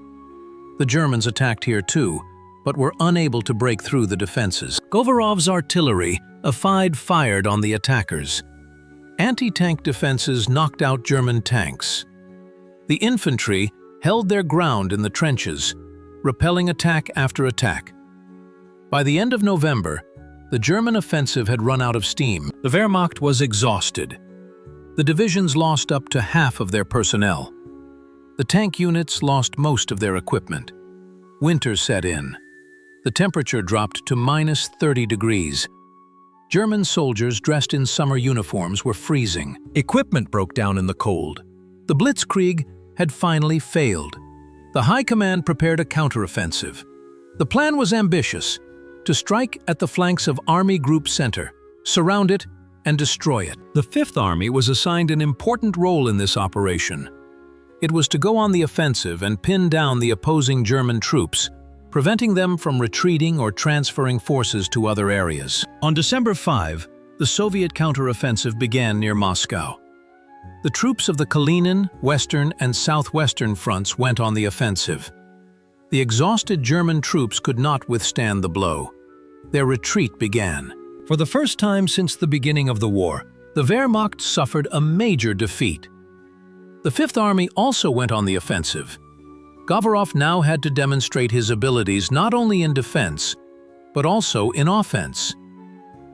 S1: The Germans attacked here too, but were unable to break through the defenses. Govorov's artillery fired on the attackers. Anti-tank defenses knocked out German tanks. The infantry held their ground in the trenches, repelling attack after attack. By the end of November, the German offensive had run out of steam. The Wehrmacht was exhausted. The divisions lost up to half of their personnel. The tank units lost most of their equipment. Winter set in. The temperature dropped to -30 degrees. German soldiers dressed in summer uniforms were freezing. Equipment broke down in the cold. The Blitzkrieg had finally failed. The High Command prepared a counteroffensive. The plan was ambitious: to strike at the flanks of Army Group Center, surround it, and destroy it. The Fifth Army was assigned an important role in this operation. It was to go on the offensive and pin down the opposing German troops, preventing them from retreating or transferring forces to other areas. On December 5, the Soviet counteroffensive began near Moscow. The troops of the Kalinin, Western, and Southwestern fronts went on the offensive. The exhausted German troops could not withstand the blow. Their retreat began. For the first time since the beginning of the war, the Wehrmacht suffered a major defeat. The Fifth Army also went on the offensive. Govorov now had to demonstrate his abilities not only in defense, but also in offense.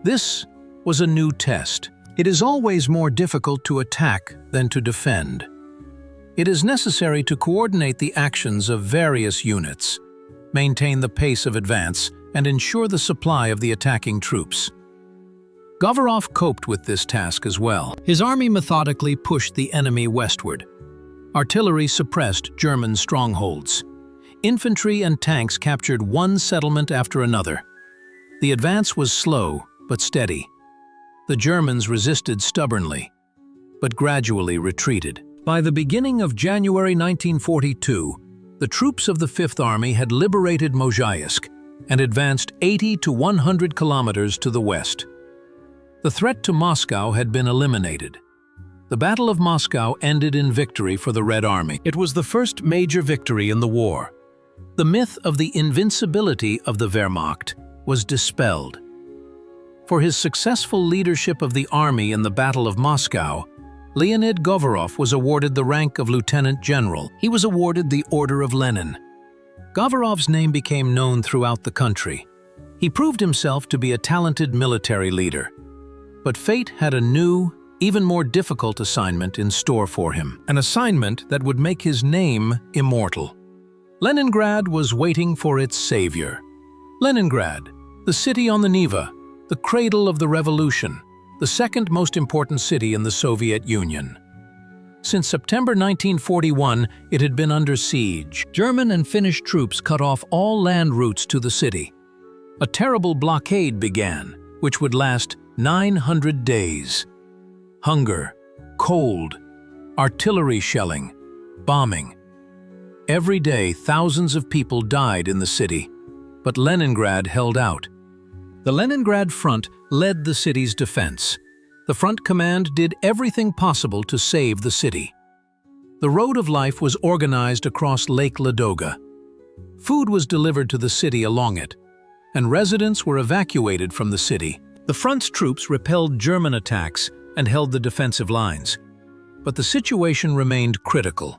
S1: This was a new test. It is always more difficult to attack than to defend. It is necessary to coordinate the actions of various units, maintain the pace of advance, and ensure the supply of the attacking troops. Govorov coped with this task as well. His army methodically pushed the enemy westward. Artillery suppressed German strongholds. Infantry and tanks captured one settlement after another. The advance was slow but steady. The Germans resisted stubbornly, but gradually retreated. By the beginning of January 1942, the troops of the Fifth Army had liberated Mozhaysk and advanced 80 to 100 kilometers to the west. The threat to Moscow had been eliminated. The Battle of Moscow ended in victory for the Red Army. It was the first major victory in the war. The myth of the invincibility of the Wehrmacht was dispelled. For his successful leadership of the army in the Battle of Moscow, Leonid Govorov was awarded the rank of lieutenant general. He was awarded the Order of Lenin. Govorov's name became known throughout the country. He proved himself to be a talented military leader. But fate had a new, even more difficult assignment in store for him. An assignment that would make his name immortal. Leningrad was waiting for its savior. Leningrad, the city on the Neva, the cradle of the revolution, the second most important city in the Soviet Union. Since September 1941, it had been under siege. German and Finnish troops cut off all land routes to the city. A terrible blockade began, which would last 900 days. Hunger, cold, artillery shelling, bombing. Every day, thousands of people died in the city, but Leningrad held out. The Leningrad Front led the city's defense. The front command did everything possible to save the city. The Road of Life was organized across Lake Ladoga. Food was delivered to the city along it, and residents were evacuated from the city. The front's troops repelled German attacks and held the defensive lines. But the situation remained critical.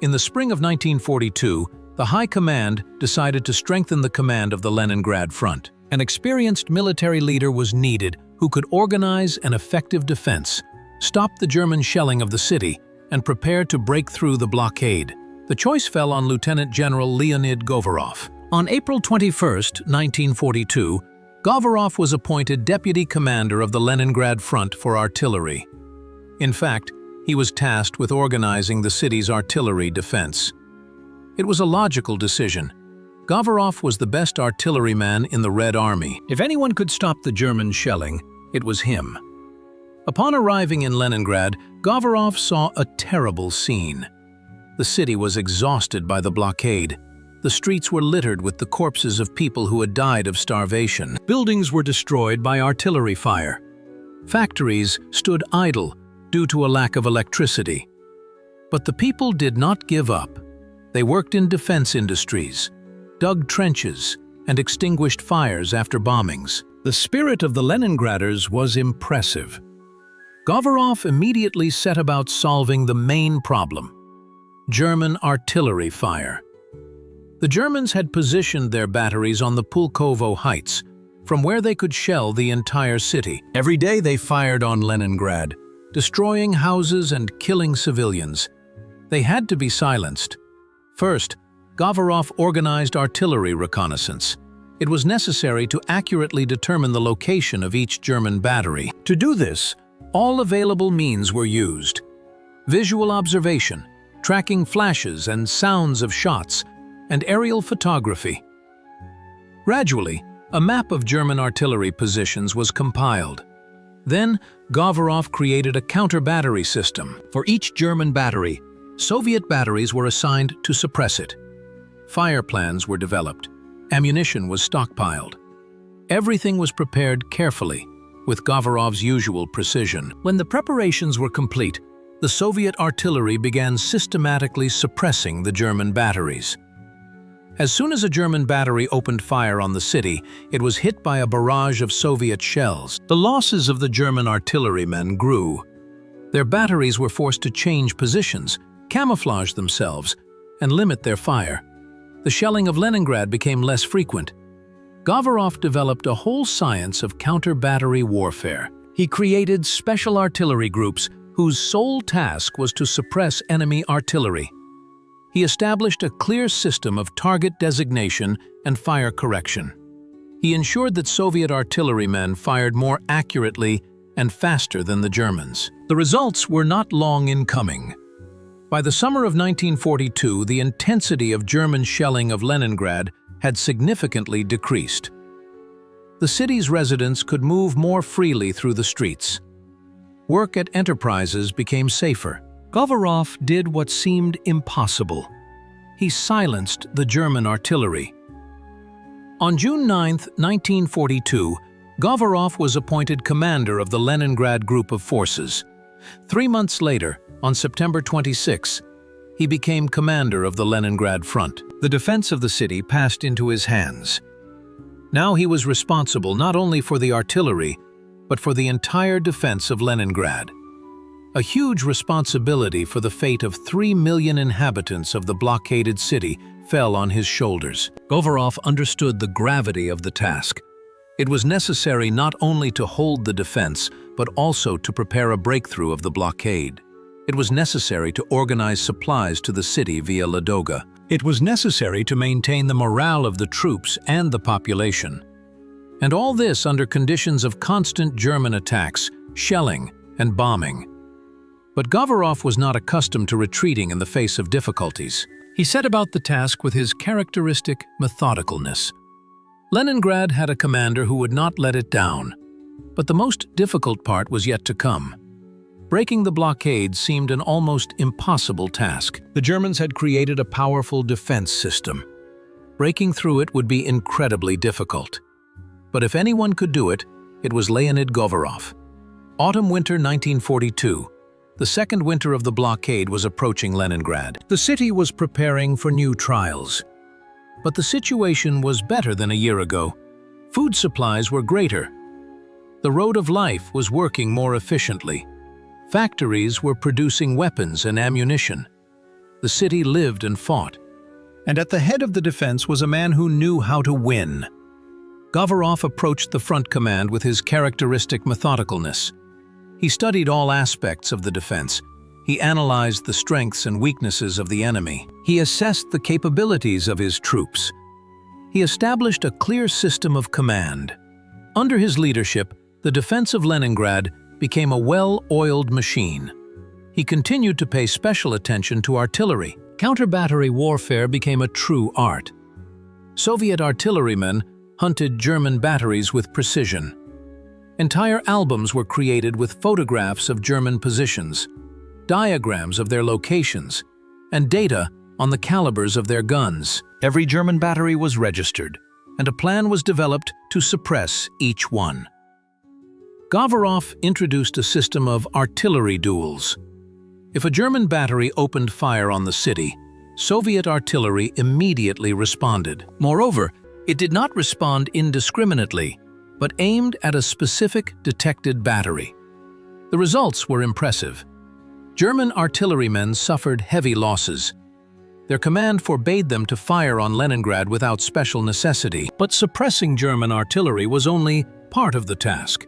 S1: In the spring of 1942, the High Command decided to strengthen the command of the Leningrad Front. An experienced military leader was needed who could organize an effective defense, stop the German shelling of the city, and prepare to break through the blockade. The choice fell on Lieutenant General Leonid Govorov. On April 21, 1942, Govorov was appointed deputy commander of the Leningrad Front for artillery. In fact, he was tasked with organizing the city's artillery defense. It was a logical decision. Govorov was the best artilleryman in the Red Army. If anyone could stop the German shelling, it was him. Upon arriving in Leningrad, Govorov saw a terrible scene. The city was exhausted by the blockade. The streets were littered with the corpses of people who had died of starvation. Buildings were destroyed by artillery fire. Factories stood idle due to a lack of electricity. But the people did not give up. They worked in defense industries, dug trenches, and extinguished fires after bombings. The spirit of the Leningraders was impressive. Govorov immediately set about solving the main problem: German artillery fire. The Germans had positioned their batteries on the Pulkovo Heights, from where they could shell the entire city. Every day they fired on Leningrad, destroying houses and killing civilians. They had to be silenced. First, Govorov organized artillery reconnaissance. It was necessary to accurately determine the location of each German battery. To do this, all available means were used: visual observation, tracking flashes and sounds of shots, and aerial photography. Gradually, a map of German artillery positions was compiled. Then, Govorov created a counter-battery system. For each German battery, Soviet batteries were assigned to suppress it. Fire plans were developed. Ammunition was stockpiled. Everything was prepared carefully, with Govorov's usual precision. When the preparations were complete, the Soviet artillery began systematically suppressing the German batteries. As soon as a German battery opened fire on the city, it was hit by a barrage of Soviet shells. The losses of the German artillerymen grew. Their batteries were forced to change positions, camouflage themselves, and limit their fire. The shelling of Leningrad became less frequent. Govorov developed a whole science of counter-battery warfare. He created special artillery groups whose sole task was to suppress enemy artillery. He established a clear system of target designation and fire correction. He ensured that Soviet artillerymen fired more accurately and faster than the Germans. The results were not long in coming. By the summer of 1942, the intensity of German shelling of Leningrad had significantly decreased. The city's residents could move more freely through the streets. Work at enterprises became safer. Govorov did what seemed impossible. He silenced the German artillery. On June 9, 1942, Govorov was appointed commander of the Leningrad Group of Forces. 3 months later, on September 26, he became commander of the Leningrad front. The defense of the city passed into his hands. Now he was responsible not only for the artillery, but for the entire defense of Leningrad. A huge responsibility for the fate of 3 million inhabitants of the blockaded city fell on his shoulders. Govorov understood the gravity of the task. It was necessary not only to hold the defense, but also to prepare a breakthrough of the blockade. It was necessary to organize supplies to the city via Ladoga. It was necessary to maintain the morale of the troops and the population. And all this under conditions of constant German attacks, shelling, and bombing. But Govorov was not accustomed to retreating in the face of difficulties. He set about the task with his characteristic methodicalness. Leningrad had a commander who would not let it down. But the most difficult part was yet to come. Breaking the blockade seemed an almost impossible task. The Germans had created a powerful defense system. Breaking through it would be incredibly difficult. But if anyone could do it, it was Leonid Govorov. Autumn-winter 1942. The second winter of the blockade was approaching Leningrad. The city was preparing for new trials. But the situation was better than a year ago. Food supplies were greater. The road of life was working more efficiently. Factories were producing weapons and ammunition. The city lived and fought. And at the head of the defense was a man who knew how to win. Govorov approached the front command with his characteristic methodicalness. He studied all aspects of the defense. He analyzed the strengths and weaknesses of the enemy. He assessed the capabilities of his troops. He established a clear system of command. Under his leadership, the defense of Leningrad became a well-oiled machine. He continued to pay special attention to artillery. Counter-battery warfare became a true art. Soviet artillerymen hunted German batteries with precision. Entire albums were created with photographs of German positions, diagrams of their locations, and data on the calibers of their guns. Every German battery was registered, and a plan was developed to suppress each one. Govorov introduced a system of artillery duels. If a German battery opened fire on the city, Soviet artillery immediately responded. Moreover, it did not respond indiscriminately, but aimed at a specific detected battery. The results were impressive. German artillerymen suffered heavy losses. Their command forbade them to fire on Leningrad without special necessity, but suppressing German artillery was only part of the task.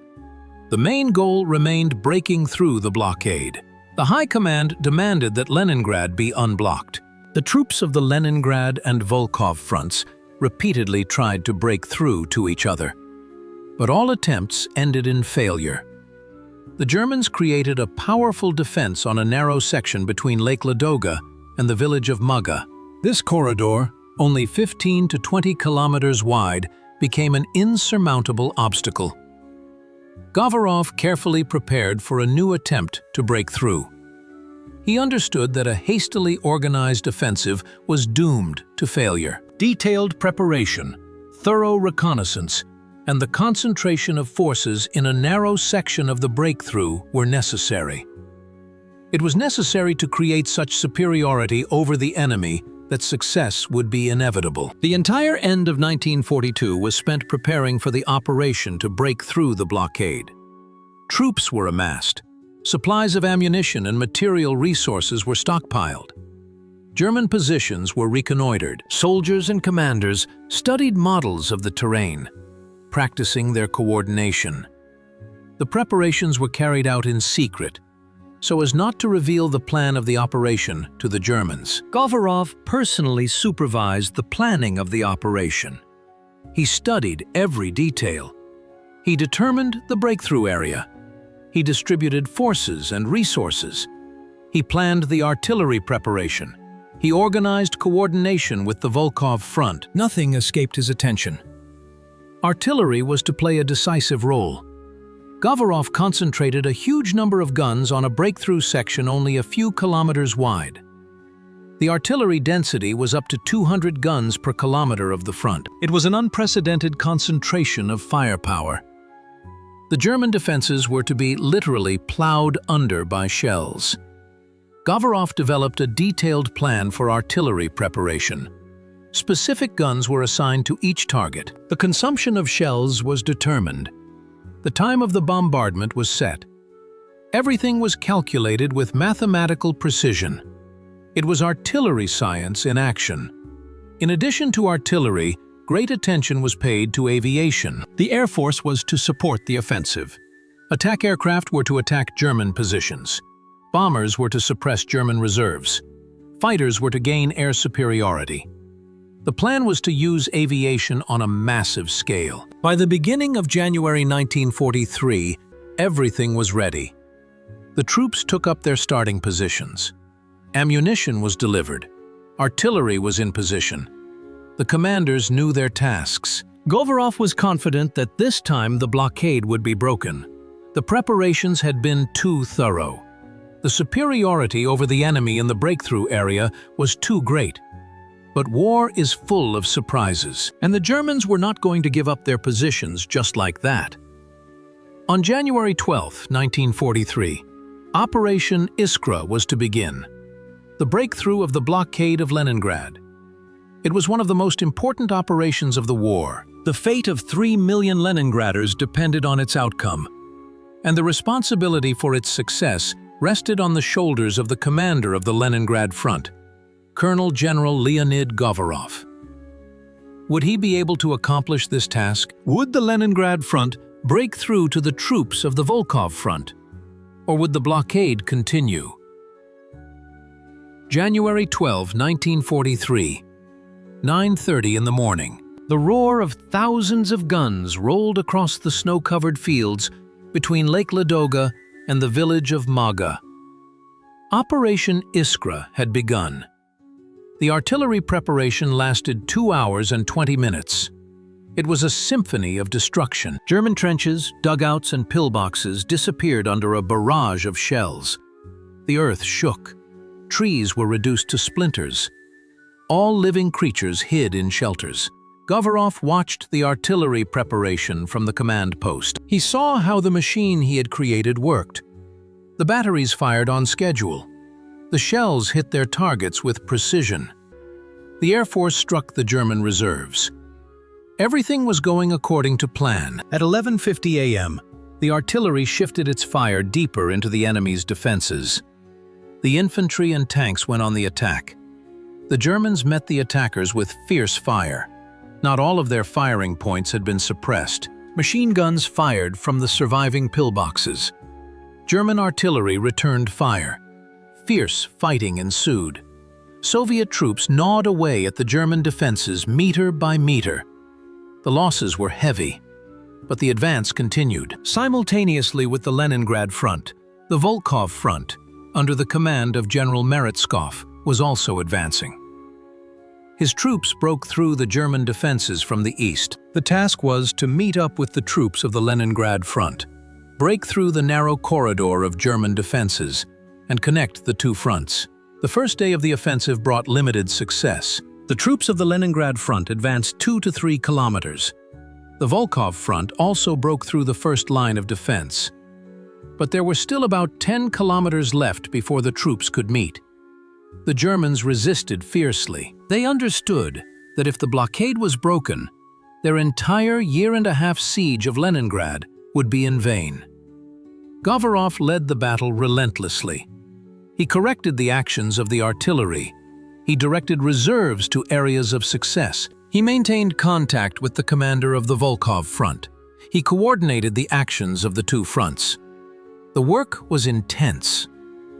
S1: The main goal remained breaking through the blockade. The High Command demanded that Leningrad be unblocked. The troops of the Leningrad and Volkhov fronts repeatedly tried to break through to each other. But all attempts ended in failure. The Germans created a powerful defense on a narrow section between Lake Ladoga and the village of Muga. This corridor, only 15 to 20 kilometers wide, became an insurmountable obstacle. Govorov carefully prepared for a new attempt to break through. He understood that a hastily organized offensive was doomed to failure. Detailed preparation, thorough reconnaissance, and the concentration of forces in a narrow section of the breakthrough were necessary. It was necessary to create such superiority over the enemy that success would be inevitable. The entire end of 1942 was spent preparing for the operation to break through the blockade. Troops were amassed. Supplies of ammunition and material resources were stockpiled. German positions were reconnoitered. Soldiers and commanders studied models of the terrain, practicing their coordination. The preparations were carried out in secret, so as not to reveal the plan of the operation to the Germans. Govorov personally supervised the planning of the operation. He studied every detail. He determined the breakthrough area. He distributed forces and resources. He planned the artillery preparation. He organized coordination with the Volkhov front. Nothing escaped his attention. Artillery was to play a decisive role. Govorov concentrated a huge number of guns on a breakthrough section only a few kilometers wide. The artillery density was up to 200 guns per kilometer of the front. It was an unprecedented concentration of firepower. The German defenses were to be literally plowed under by shells. Govorov developed a detailed plan for artillery preparation. Specific guns were assigned to each target. The consumption of shells was determined. The time of the bombardment was set. Everything was calculated with mathematical precision. It was artillery science in action. In addition to artillery, great attention was paid to aviation. The Air Force was to support the offensive. Attack aircraft were to attack German positions. Bombers were to suppress German reserves. Fighters were to gain air superiority. The plan was to use aviation on a massive scale. By the beginning of January 1943, everything was ready. The troops took up their starting positions. Ammunition was delivered. Artillery was in position. The commanders knew their tasks. Govorov was confident that this time the blockade would be broken. The preparations had been too thorough. The superiority over the enemy in the breakthrough area was too great. But war is full of surprises, and the Germans were not going to give up their positions just like that. On January 12, 1943, Operation Iskra was to begin, the breakthrough of the blockade of Leningrad. It was one of the most important operations of the war. The fate of 3 million Leningraders depended on its outcome, and the responsibility for its success rested on the shoulders of the commander of the Leningrad front, Colonel General Leonid Govorov. Would he be able to accomplish this task? Would the Leningrad front break through to the troops of the Volkhov front? Or would the blockade continue? January 12, 1943, 9:30 in the morning. The roar of thousands of guns rolled across the snow-covered fields between Lake Ladoga and the village of Maga. Operation Iskra had begun. The artillery preparation lasted 2 hours and 20 minutes. It was a symphony of destruction. German trenches, dugouts, and pillboxes disappeared under a barrage of shells. The earth shook. Trees were reduced to splinters. All living creatures hid in shelters. Govorov watched the artillery preparation from the command post. He saw how the machine he had created worked. The batteries fired on schedule. The shells hit their targets with precision. The Air Force struck the German reserves. Everything was going according to plan. At 11:50 a.m., the artillery shifted its fire deeper into the enemy's defenses. The infantry and tanks went on the attack. The Germans met the attackers with fierce fire. Not all of their firing points had been suppressed. Machine guns fired from the surviving pillboxes. German artillery returned fire. Fierce fighting ensued. Soviet troops gnawed away at the German defenses meter by meter. The losses were heavy, but the advance continued. Simultaneously with the Leningrad front, the Volkhov front, under the command of General Meretskov, was also advancing. His troops broke through the German defenses from the east. The task was to meet up with the troops of the Leningrad front, break through the narrow corridor of German defenses, and connect the two fronts. The first day of the offensive brought limited success. The troops of the Leningrad front advanced 2 to 3 kilometers. The Volkhov front also broke through the first line of defense. But there were still about 10 kilometers left before the troops could meet. The Germans resisted fiercely. They understood that if the blockade was broken, their entire year-and-a-half siege of Leningrad would be in vain. Govorov led the battle relentlessly. He corrected the actions of the artillery. He directed reserves to areas of success. He maintained contact with the commander of the Volkhov front. He coordinated the actions of the two fronts. The work was intense.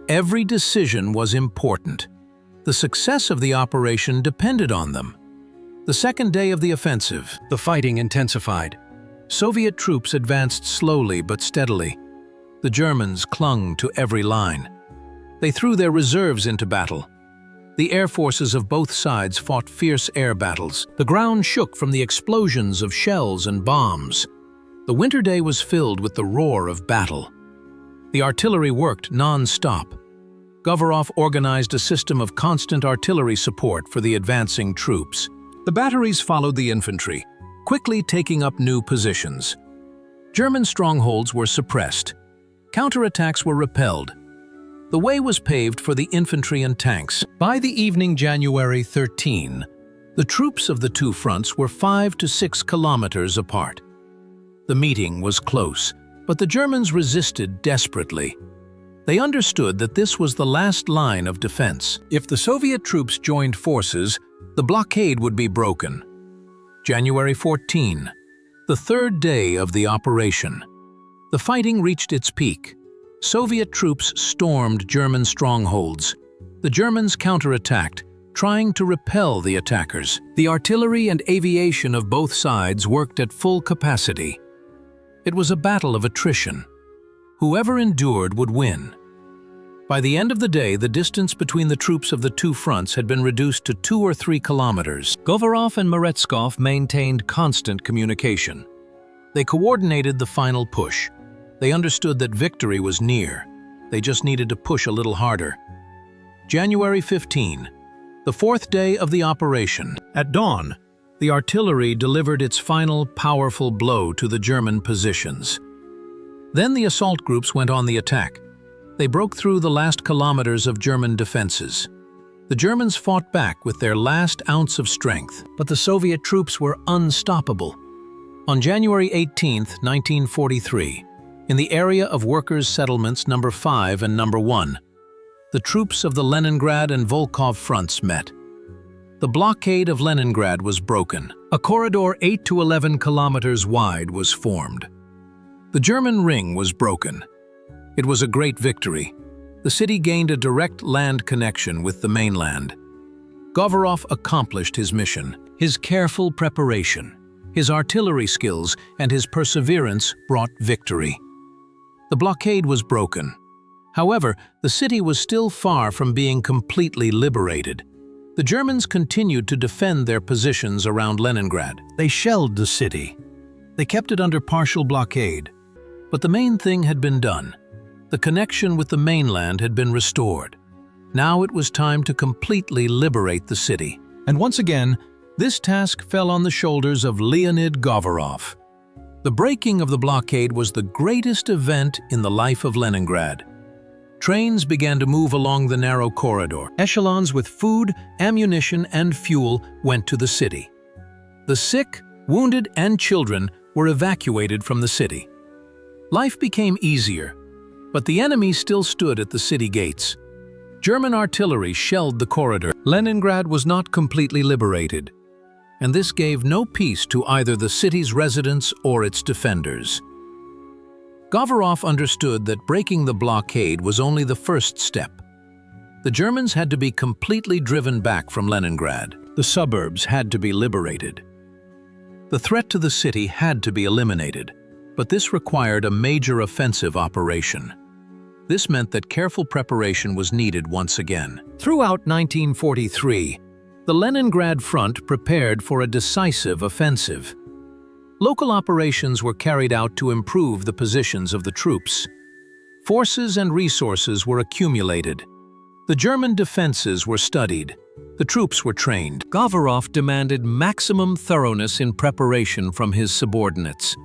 S1: Every decision was important. The success of the operation depended on them. The second day of the offensive, the fighting intensified. Soviet troops advanced slowly but steadily. The Germans clung to every line. They threw their reserves into battle. The air forces of both sides fought fierce air battles. The ground shook from the explosions of shells and bombs. The winter day was filled with the roar of battle. The artillery worked non-stop. Govorov organized a system of constant artillery support for the advancing troops. The batteries followed the infantry, quickly taking up new positions. German strongholds were suppressed. Counterattacks were repelled. The way was paved for the infantry and tanks. By the evening January 13, the troops of the two fronts were 5 to 6 kilometers apart. The meeting was close, but the Germans resisted desperately. They understood that this was the last line of defense. If the Soviet troops joined forces, the blockade would be broken. January 14, the third day of the operation. The fighting reached its peak. Soviet troops stormed German strongholds. The Germans counterattacked, trying to repel the attackers. The artillery and aviation of both sides worked at full capacity. It was a battle of attrition. Whoever endured would win. By the end of the day, the distance between the troops of the two fronts had been reduced to 2 or 3 kilometers. Govorov and Meretskov maintained constant communication. They coordinated the final push. They understood that victory was near. They just needed to push a little harder. January 15, the fourth day of the operation. At dawn, the artillery delivered its final powerful blow to the German positions. Then the assault groups went on the attack. They broke through the last kilometers of German defenses. The Germans fought back with their last ounce of strength, but the Soviet troops were unstoppable. On January 18, 1943, in the area of workers' settlements number 5 and number 1, the troops of the Leningrad and Volkhov fronts met. The blockade of Leningrad was broken. A corridor 8 to 11 kilometers wide was formed. The German ring was broken. It was a great victory. The city gained a direct land connection with the mainland. Govorov accomplished his mission. His careful preparation, his artillery skills, and his perseverance brought victory. The blockade was broken. However, the city was still far from being completely liberated. The Germans continued to defend their positions around Leningrad. They shelled the city. They kept it under partial blockade. But the main thing had been done. The connection with the mainland had been restored. Now it was time to completely liberate the city. And once again, this task fell on the shoulders of Leonid Govorov. The breaking of the blockade was the greatest event in the life of Leningrad. Trains began to move along the narrow corridor. Echelons with food, ammunition, and fuel went to the city. The sick, wounded, and children were evacuated from the city. Life became easier, but the enemy still stood at the city gates. German artillery shelled the corridor. Leningrad was not completely liberated, and this gave no peace to either the city's residents or its defenders. Govorov understood that breaking the blockade was only the first step. The Germans had to be completely driven back from Leningrad. The suburbs had to be liberated. The threat to the city had to be eliminated, but this required a major offensive operation. This meant that careful preparation was needed once again. Throughout 1943, the Leningrad front prepared for a decisive offensive. Local operations were carried out to improve the positions of the troops. Forces and resources were accumulated. The German defenses were studied. The troops were trained. Govorov demanded maximum thoroughness in preparation from his subordinates.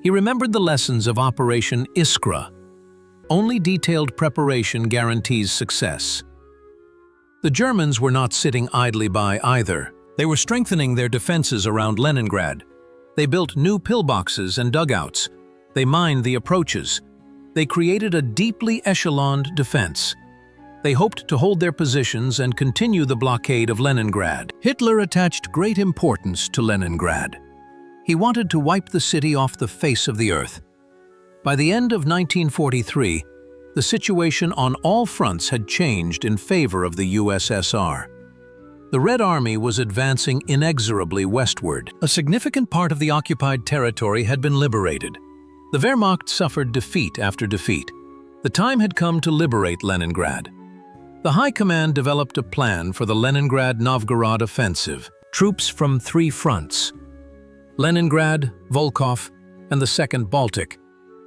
S1: He remembered the lessons of Operation Iskra. Only detailed preparation guarantees success. The Germans were not sitting idly by either. They were strengthening their defenses around Leningrad. They built new pillboxes and dugouts. They mined the approaches. They created a deeply echeloned defense. They hoped to hold their positions and continue the blockade of Leningrad. Hitler attached great importance to Leningrad. He wanted to wipe the city off the face of the earth. By the end of 1943, the situation on all fronts had changed in favor of the USSR. The Red Army was advancing inexorably westward. A significant part of the occupied territory had been liberated. The Wehrmacht suffered defeat after defeat. The time had come to liberate Leningrad. The High Command developed a plan for the Leningrad-Novgorod offensive. Troops from 3 fronts, Leningrad, Volkhov, and the Second Baltic,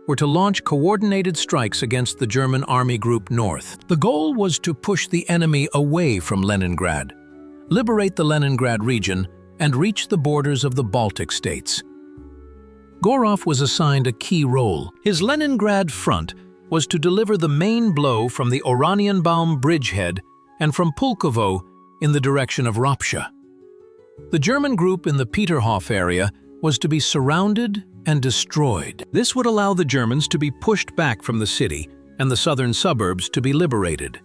S1: were to launch coordinated strikes against the German Army Group North. The goal was to push the enemy away from Leningrad, liberate the Leningrad region, and reach the borders of the Baltic states. Govorov was assigned a key role. His Leningrad front was to deliver the main blow from the Oranienbaum bridgehead and from Pulkovo in the direction of Rapsha. The German group in the Peterhof area was to be surrounded and destroyed. This would allow the Germans to be pushed back from the city and the southern suburbs to be liberated.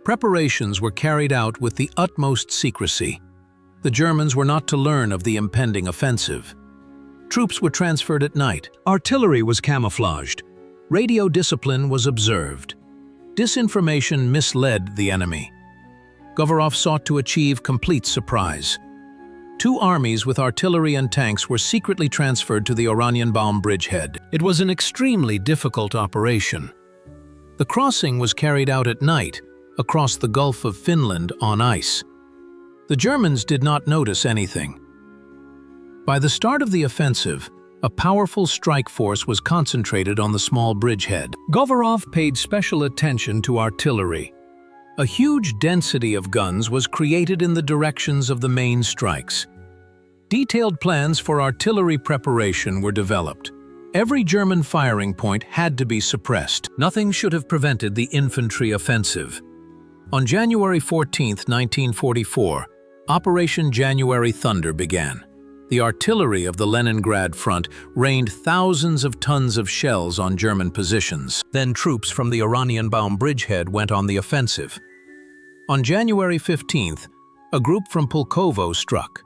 S1: Preparations were carried out with the utmost secrecy. The Germans were not to learn of the impending offensive. Troops were transferred at night. Artillery was camouflaged. Radio discipline was observed. Disinformation misled the enemy. Govorov sought to achieve complete surprise. 2 armies with artillery and tanks were secretly transferred to the Oranienbaum bridgehead. It was an extremely difficult operation. The crossing was carried out at night across the Gulf of Finland on ice. The Germans did not notice anything. By the start of the offensive, a powerful strike force was concentrated on the small bridgehead. Govorov paid special attention to artillery. A huge density of guns was created in the directions of the main strikes. Detailed plans for artillery preparation were developed. Every German firing point had to be suppressed. Nothing should have prevented the infantry offensive. On January 14, 1944, Operation January Thunder began. The artillery of the Leningrad front rained thousands of tons of shells on German positions. Then troops from the Oranienbaum bridgehead went on the offensive. On January 15th, a group from Pulkovo struck.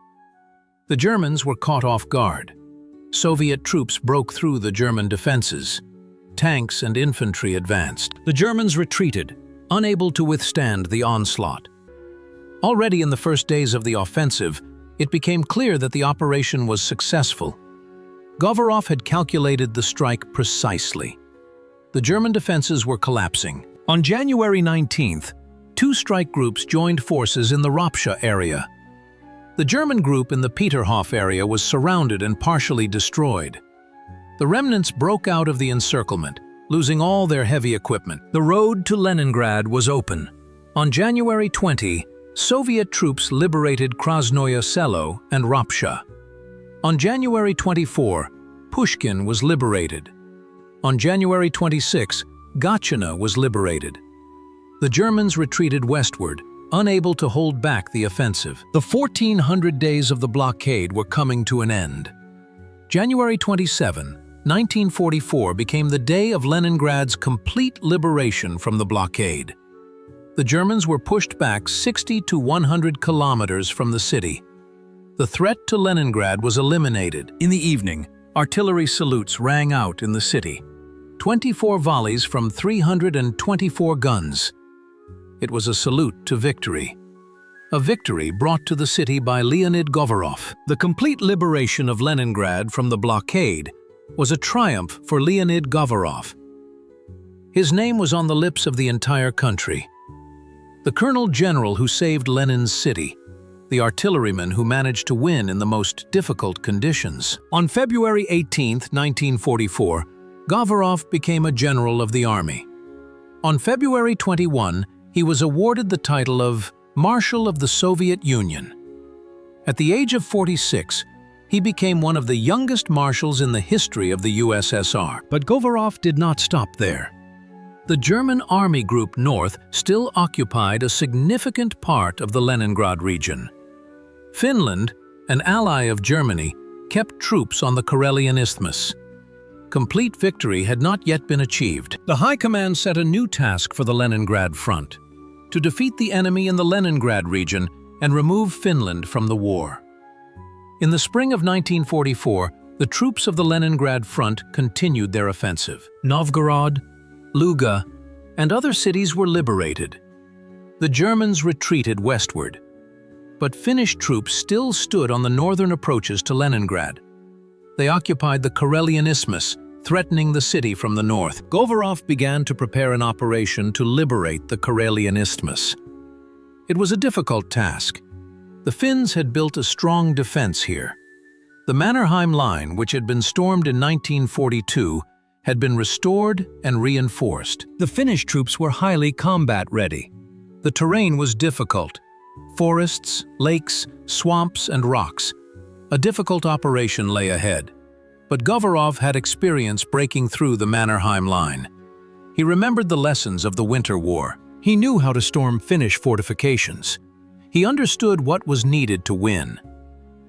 S1: The Germans were caught off guard. Soviet troops broke through the German defenses. Tanks and infantry advanced. The Germans retreated, unable to withstand the onslaught. Already in the first days of the offensive, it became clear that the operation was successful. Govorov had calculated the strike precisely. The German defenses were collapsing. On January 19th, 2 strike groups joined forces in the Rapsha area. The German group in the Peterhof area was surrounded and partially destroyed. The remnants broke out of the encirclement, losing all their heavy equipment. The road to Leningrad was open. On January 20, Soviet troops liberated Krasnoye Selo and Rapsha. On January 24, Pushkin was liberated. On January 26, Gatchina was liberated. The Germans retreated westward, unable to hold back the offensive. The 1400 days of the blockade were coming to an end. January 27, 1944 became the day of Leningrad's complete liberation from the blockade. The Germans were pushed back 60 to 100 kilometers from the city. The threat to Leningrad was eliminated. In the evening, artillery salutes rang out in the city. 24 volleys from 324 guns. It was a salute to victory. A victory brought to the city by Leonid Govorov. The complete liberation of Leningrad from the blockade was a triumph for Leonid Govorov. His name was on the lips of the entire country. The colonel general who saved Lenin's city, the artilleryman who managed to win in the most difficult conditions. On February 18, 1944, Govorov became a general of the army. On February 21, he was awarded the title of Marshal of the Soviet Union. At the age of 46, he became one of the youngest marshals in the history of the USSR. But Govorov did not stop there. The German Army Group North still occupied a significant part of the Leningrad region. Finland, an ally of Germany, kept troops on the Karelian Isthmus. Complete victory had not yet been achieved. The High Command set a new task for the Leningrad front: to defeat the enemy in the Leningrad region and remove Finland from the war. In the spring of 1944, the troops of the Leningrad front continued their offensive. Novgorod, Luga, and other cities were liberated. The Germans retreated westward, but Finnish troops still stood on the northern approaches to Leningrad. They occupied the Karelian Isthmus, threatening the city from the north. Govorov began to prepare an operation to liberate the Karelian Isthmus. It was a difficult task. The Finns had built a strong defense here. The Mannerheim Line, which had been stormed in 1942, had been restored and reinforced. The Finnish troops were highly combat-ready. The terrain was difficult: forests, lakes, swamps, and rocks. A difficult operation lay ahead. But Govorov had experience breaking through the Mannerheim Line. He remembered the lessons of the Winter War. He knew how to storm Finnish fortifications. He understood what was needed to win.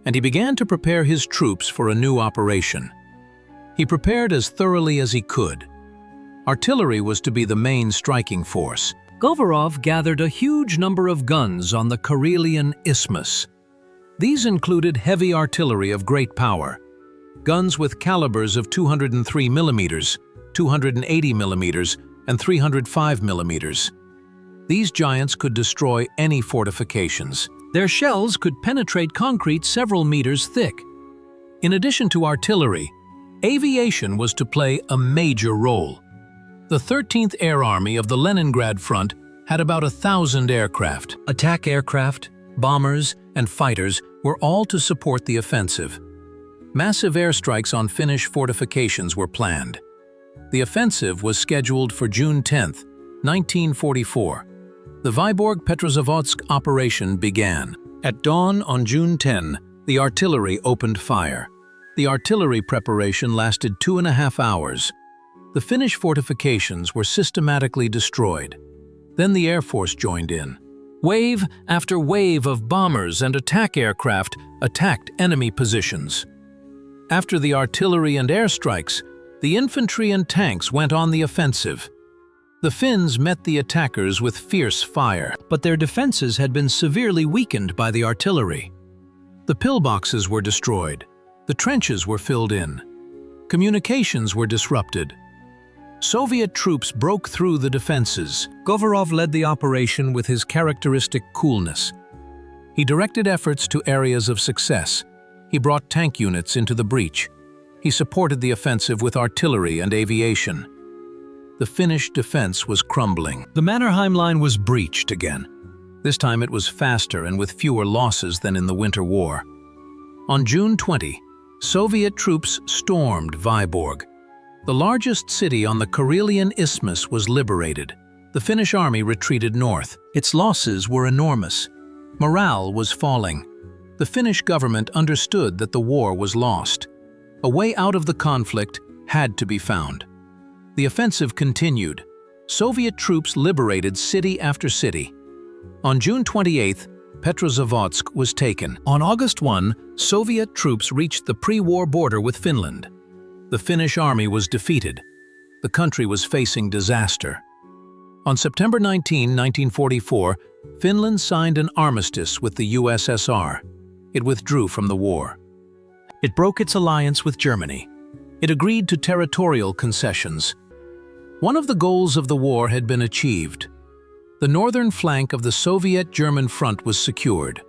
S1: And he began to prepare his troops for a new operation. He prepared as thoroughly as he could. Artillery was to be the main striking force. Govorov gathered a huge number of guns on the Karelian Isthmus. These included heavy artillery of great power, guns with calibers of 203 millimeters, 280 millimeters, and 305 millimeters. These giants could destroy any fortifications. Their shells could penetrate concrete several meters thick. In addition to artillery, aviation was to play a major role. The 13th Air Army of the Leningrad front had about 1,000 aircraft. Attack aircraft, bombers, and fighters were all to support the offensive. Massive airstrikes on Finnish fortifications were planned. The offensive was scheduled for June 10, 1944. The Vyborg-Petrozavodsk operation began. At dawn on June 10, the artillery opened fire. The artillery preparation lasted 2.5 hours. The Finnish fortifications were systematically destroyed. Then the Air Force joined in. Wave after wave of bombers and attack aircraft attacked enemy positions. After the artillery and airstrikes, the infantry and tanks went on the offensive. The Finns met the attackers with fierce fire, but their defenses had been severely weakened by the artillery. The pillboxes were destroyed. The trenches were filled in. Communications were disrupted. Soviet troops broke through the defenses. Govorov led the operation with his characteristic coolness. He directed efforts to areas of success. He brought tank units into the breach. He supported the offensive with artillery and aviation. The Finnish defense was crumbling. The Mannerheim Line was breached again. This time it was faster and with fewer losses than in the Winter War. On June 20, Soviet troops stormed Vyborg. The largest city on the Karelian Isthmus was liberated. The Finnish army retreated north. Its losses were enormous. Morale was falling. The Finnish government understood that the war was lost. A way out of the conflict had to be found. The offensive continued. Soviet troops liberated city after city. On June 28, Petrozavodsk was taken. On August 1, Soviet troops reached the pre-war border with Finland. The Finnish army was defeated. The country was facing disaster. On September 19, 1944, Finland signed an armistice with the USSR. It withdrew from the war. It broke its alliance with Germany. It agreed to territorial concessions. One of the goals of the war had been achieved. The northern flank of the Soviet-German front was secured.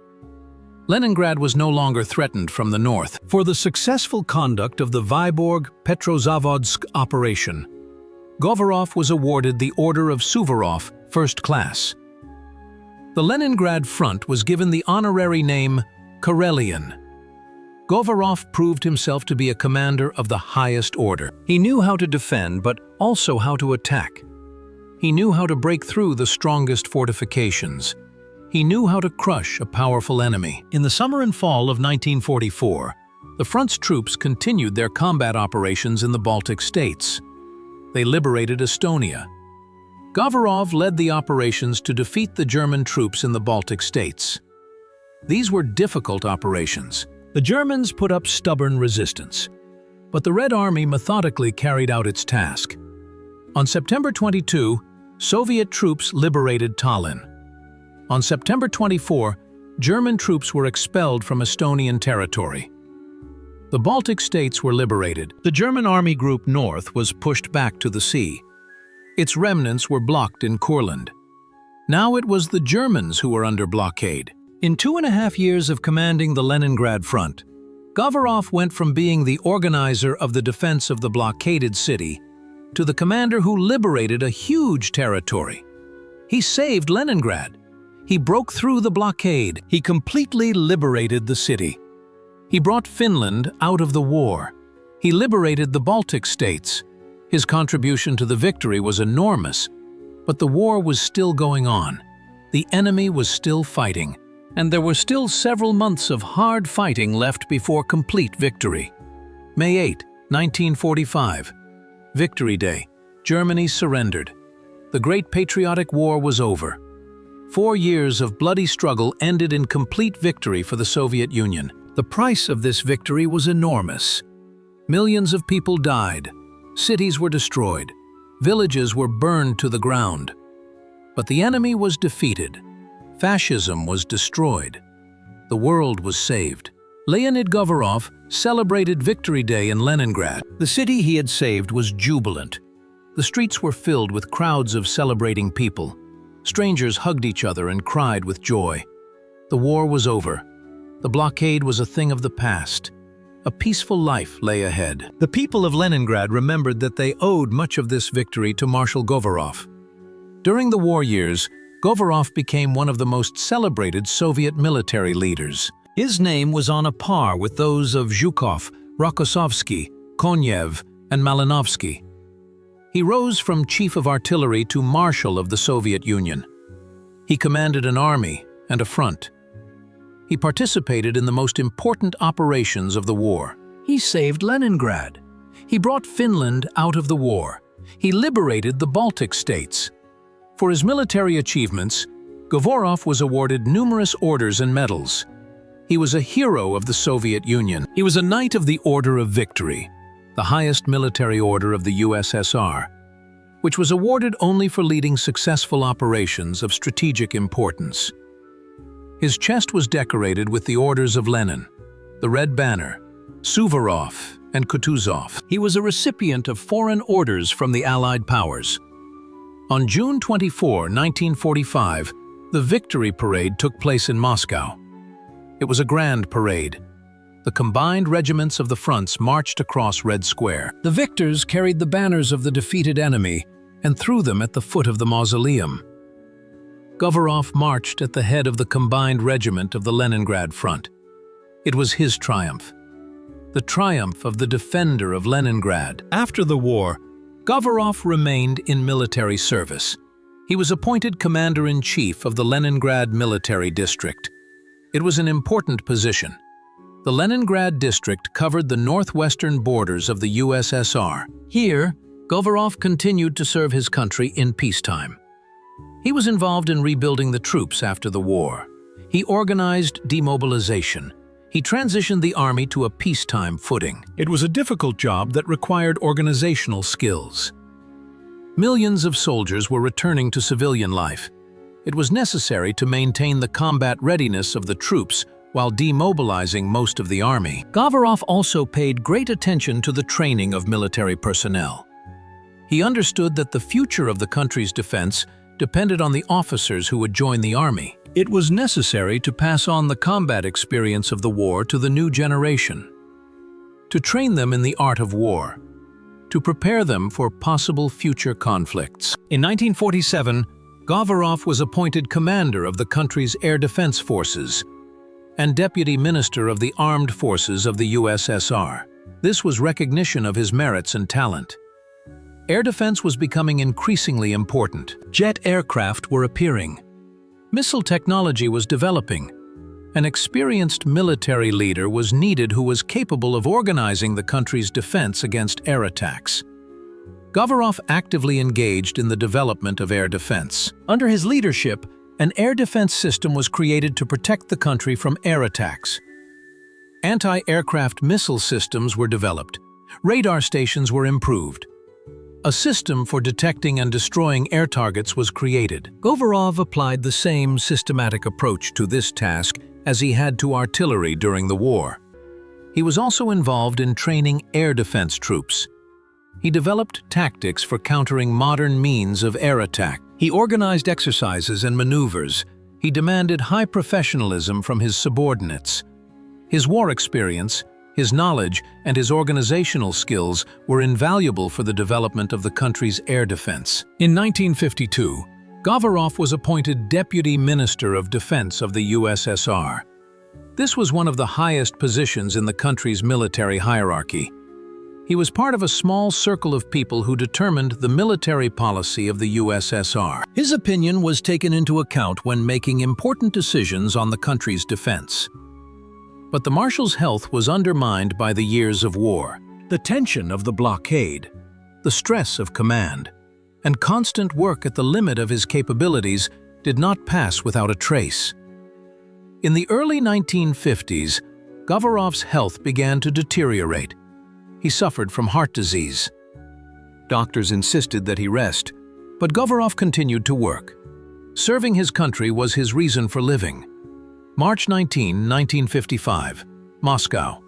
S1: Leningrad was no longer threatened from the north. For the successful conduct of the Vyborg-Petrozavodsk operation, Govorov was awarded the Order of Suvorov, First Class. The Leningrad front was given the honorary name Karelian. Govorov proved himself to be a commander of the highest order. He knew how to defend, but also how to attack. He knew how to break through the strongest fortifications. He knew how to crush a powerful enemy. In the summer and fall of 1944, the front's troops continued their combat operations in the Baltic states. They liberated Estonia. Govorov led the operations to defeat the German troops in the Baltic states. These were difficult operations. The Germans put up stubborn resistance, but the Red Army methodically carried out its task. On September 22, Soviet troops liberated Tallinn. On September 24, German troops were expelled from Estonian territory. The Baltic states were liberated. The German Army Group North was pushed back to the sea. Its remnants were blocked in Courland. Now it was the Germans who were under blockade. In 2.5 years of commanding the Leningrad front, Govorov went from being the organizer of the defense of the blockaded city to the commander who liberated a huge territory. He saved Leningrad. He broke through the blockade. He completely liberated the city. He brought Finland out of the war. He liberated the Baltic states. His contribution to the victory was enormous, but the war was still going on. The enemy was still fighting, and there were still several months of hard fighting left before complete victory. May 8, 1945. Victory Day. Germany surrendered. The Great Patriotic War was over. 4 years of bloody struggle ended in complete victory for the Soviet Union. The price of this victory was enormous. Millions of people died. Cities were destroyed. Villages were burned to the ground. But the enemy was defeated. Fascism was destroyed. The world was saved. Leonid Govorov celebrated Victory Day in Leningrad. The city he had saved was jubilant. The streets were filled with crowds of celebrating people. Strangers hugged each other and cried with joy. The war was over. The blockade was a thing of the past. A peaceful life lay ahead. The people of Leningrad remembered that they owed much of this victory to Marshal Govorov. During the war years, Govorov became one of the most celebrated Soviet military leaders. His name was on a par with those of Zhukov, Rokossovsky, Konev, and Malinovsky. He rose from Chief of Artillery to Marshal of the Soviet Union. He commanded an army and a front. He participated in the most important operations of the war. He saved Leningrad. He brought Finland out of the war. He liberated the Baltic states. For his military achievements, Govorov was awarded numerous orders and medals. He was a hero of the Soviet Union. He was a Knight of the Order of Victory, the highest military order of the USSR, which was awarded only for leading successful operations of strategic importance. His chest was decorated with the orders of Lenin, the Red Banner, Suvorov, and Kutuzov. He was a recipient of foreign orders from the Allied powers. On June 24, 1945, the Victory Parade took place in Moscow. It was a grand parade. The combined regiments of the fronts marched across Red Square. The victors carried the banners of the defeated enemy and threw them at the foot of the mausoleum. Govorov marched at the head of the combined regiment of the Leningrad front. It was his triumph. The triumph of the defender of Leningrad. After the war, Govorov remained in military service. He was appointed commander-in-chief of the Leningrad Military District. It was an important position. The Leningrad district covered the northwestern borders of the USSR. Here, Govorov continued to serve his country in peacetime. He was involved in rebuilding the troops after the war. He organized demobilization. He transitioned the army to a peacetime footing. It was a difficult job that required organizational skills. Millions of soldiers were returning to civilian life. It was necessary to maintain the combat readiness of the troops while demobilizing most of the army. Govorov also paid great attention to the training of military personnel. He understood that the future of the country's defense depended on the officers who would join the army. It was necessary to pass on the combat experience of the war to the new generation, to train them in the art of war, to prepare them for possible future conflicts. In 1947, Govorov was appointed commander of the country's air defense forces and deputy minister of the armed forces of the USSR. This was recognition of his merits and talent. Air defense was becoming increasingly important. Jet aircraft were appearing. Missile technology was developing. An experienced military leader was needed who was capable of organizing the country's defense against air attacks. Govorov actively engaged in the development of air defense. Under his leadership, an air defense system was created to protect the country from air attacks. Anti-aircraft missile systems were developed. Radar stations were improved. A system for detecting and destroying air targets was created. Govorov applied the same systematic approach to this task as he had to artillery during the war. He was also involved in training air defense troops. He developed tactics for countering modern means of air attack. He organized exercises and maneuvers. He demanded high professionalism from his subordinates. His war experience, his knowledge, and his organizational skills were invaluable for the development of the country's air defense. In 1952, Govorov was appointed Deputy Minister of Defense of the USSR. This was one of the highest positions in the country's military hierarchy. He was part of a small circle of people who determined the military policy of the USSR. His opinion was taken into account when making important decisions on the country's defense. But the Marshal's health was undermined by the years of war. The tension of the blockade, the stress of command, and constant work at the limit of his capabilities did not pass without a trace. In the early 1950s, Govorov's health began to deteriorate. He suffered from heart disease. Doctors insisted that he rest, but Govorov continued to work. Serving his country was his reason for living. March 19, 1955, Moscow.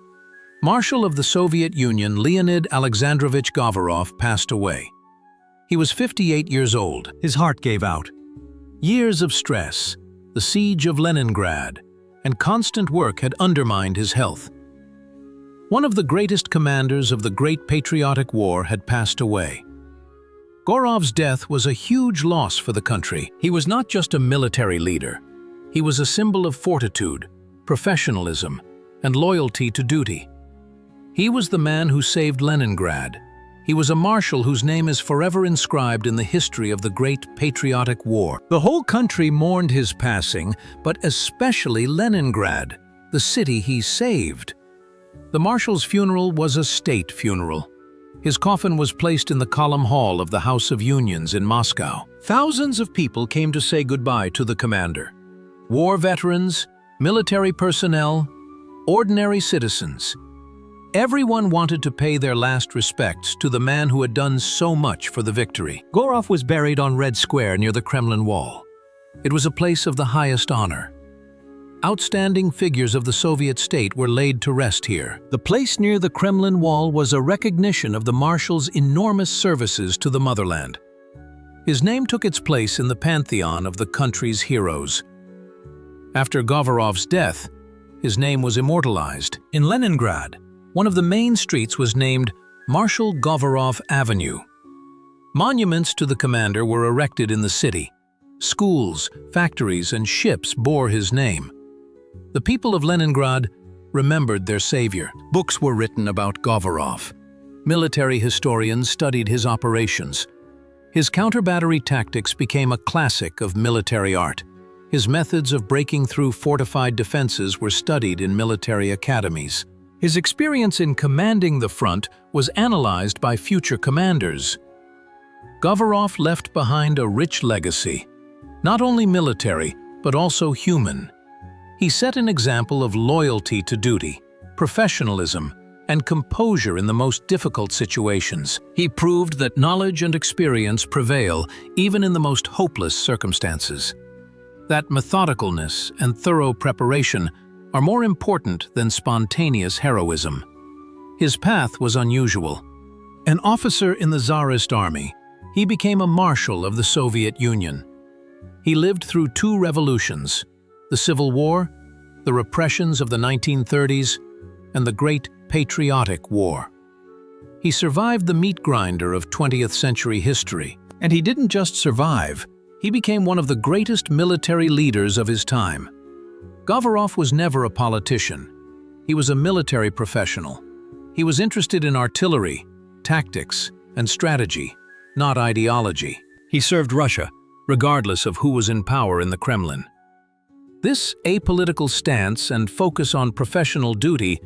S1: Marshal of the Soviet Union Leonid Alexandrovich Govorov passed away. He was 58 years old. His heart gave out. Years of stress, the siege of Leningrad, and constant work had undermined his health. One of the greatest commanders of the Great Patriotic War had passed away. Govorov's death was a huge loss for the country. He was not just a military leader. He was a symbol of fortitude, professionalism, and loyalty to duty. He was the man who saved Leningrad. He was a marshal whose name is forever inscribed in the history of the Great Patriotic War. The whole country mourned his passing, but especially Leningrad, the city he saved. The marshal's funeral was a state funeral. His coffin was placed in the Column Hall of the House of Unions in Moscow. Thousands of people came to say goodbye to the commander. War veterans, military personnel, ordinary citizens. Everyone wanted to pay their last respects to the man who had done so much for the victory. Govorov was buried on Red Square near the Kremlin Wall. It was a place of the highest honor. Outstanding figures of the Soviet state were laid to rest here. The place near the Kremlin Wall was a recognition of the marshal's enormous services to the motherland. His name took its place in the pantheon of the country's heroes. After Govorov's death, his name was immortalized. In Leningrad, one of the main streets was named Marshal Govorov Avenue. Monuments to the commander were erected in the city. Schools, factories, and ships bore his name. The people of Leningrad remembered their savior. Books were written about Govorov. Military historians studied his operations. His counter-battery tactics became a classic of military art. His methods of breaking through fortified defenses were studied in military academies. His experience in commanding the front was analyzed by future commanders. Govorov left behind a rich legacy, not only military, but also human. He set an example of loyalty to duty, professionalism, and composure in the most difficult situations. He proved that knowledge and experience prevail even in the most hopeless circumstances. That methodicalness and thorough preparation are more important than spontaneous heroism. His path was unusual. An officer in the Tsarist army, he became a marshal of the Soviet Union. He lived through two revolutions: the Civil War, the repressions of the 1930s, and the Great Patriotic War. He survived the meat grinder of 20th century history. And he didn't just survive, he became one of the greatest military leaders of his time. Govorov was never a politician. He was a military professional. He was interested in artillery, tactics, and strategy, not ideology. He served Russia, regardless of who was in power in the Kremlin. This apolitical stance and focus on professional duty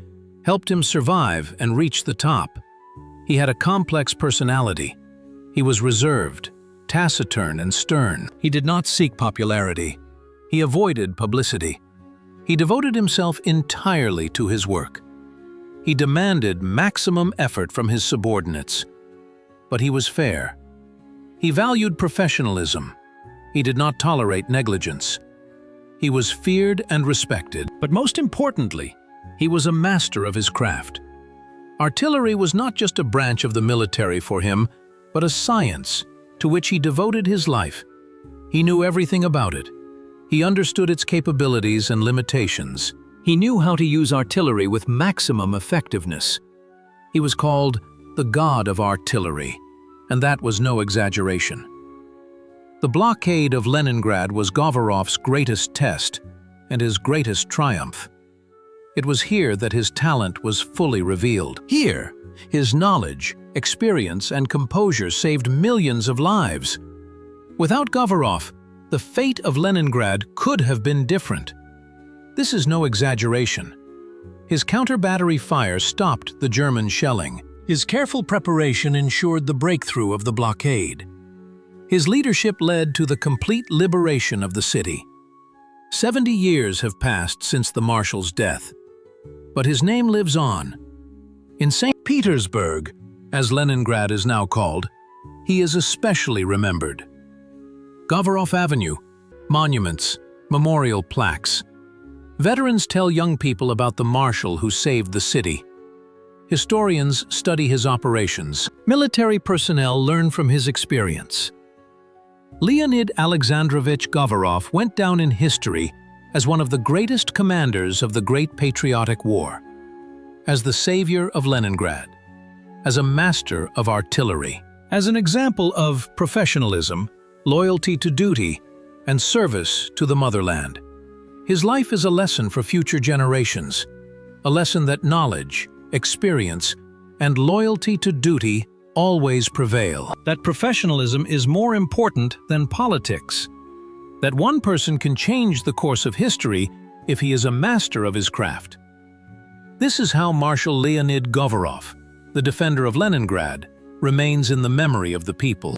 S1: helped him survive and reach the top. He had a complex personality. He was reserved, taciturn, and stern. He did not seek popularity. He avoided publicity. He devoted himself entirely to his work. He demanded maximum effort from his subordinates. But he was fair. He valued professionalism. He did not tolerate negligence. He was feared and respected. But most importantly, he was a master of his craft. Artillery was not just a branch of the military for him, but a science to which he devoted his life. He knew everything about it. He understood its capabilities and limitations. He knew how to use artillery with maximum effectiveness. He was called the god of artillery, and that was no exaggeration. The blockade of Leningrad was Govorov's greatest test and his greatest triumph. It was here that his talent was fully revealed. Here, his knowledge, experience, and composure saved millions of lives. Without Govorov, the fate of Leningrad could have been different. This is no exaggeration. His counter-battery fire stopped the German shelling. His careful preparation ensured the breakthrough of the blockade. His leadership led to the complete liberation of the city. 70 years have passed since the Marshal's death, but his name lives on. In St. Petersburg, as Leningrad is now called, he is especially remembered. Govorov Avenue, monuments, memorial plaques. Veterans tell young people about the Marshal who saved the city. Historians study his operations. Military personnel learn from his experience. Leonid Alexandrovich Govorov went down in history as one of the greatest commanders of the Great Patriotic War, as the savior of Leningrad, as a master of artillery, as an example of professionalism, loyalty to duty, and service to the motherland. His life is a lesson for future generations, a lesson that knowledge, experience, and loyalty to duty always prevail. That professionalism is more important than politics. That one person can change the course of history if he is a master of his craft. This is how Marshal Leonid Govorov, the defender of Leningrad, remains in the memory of the people.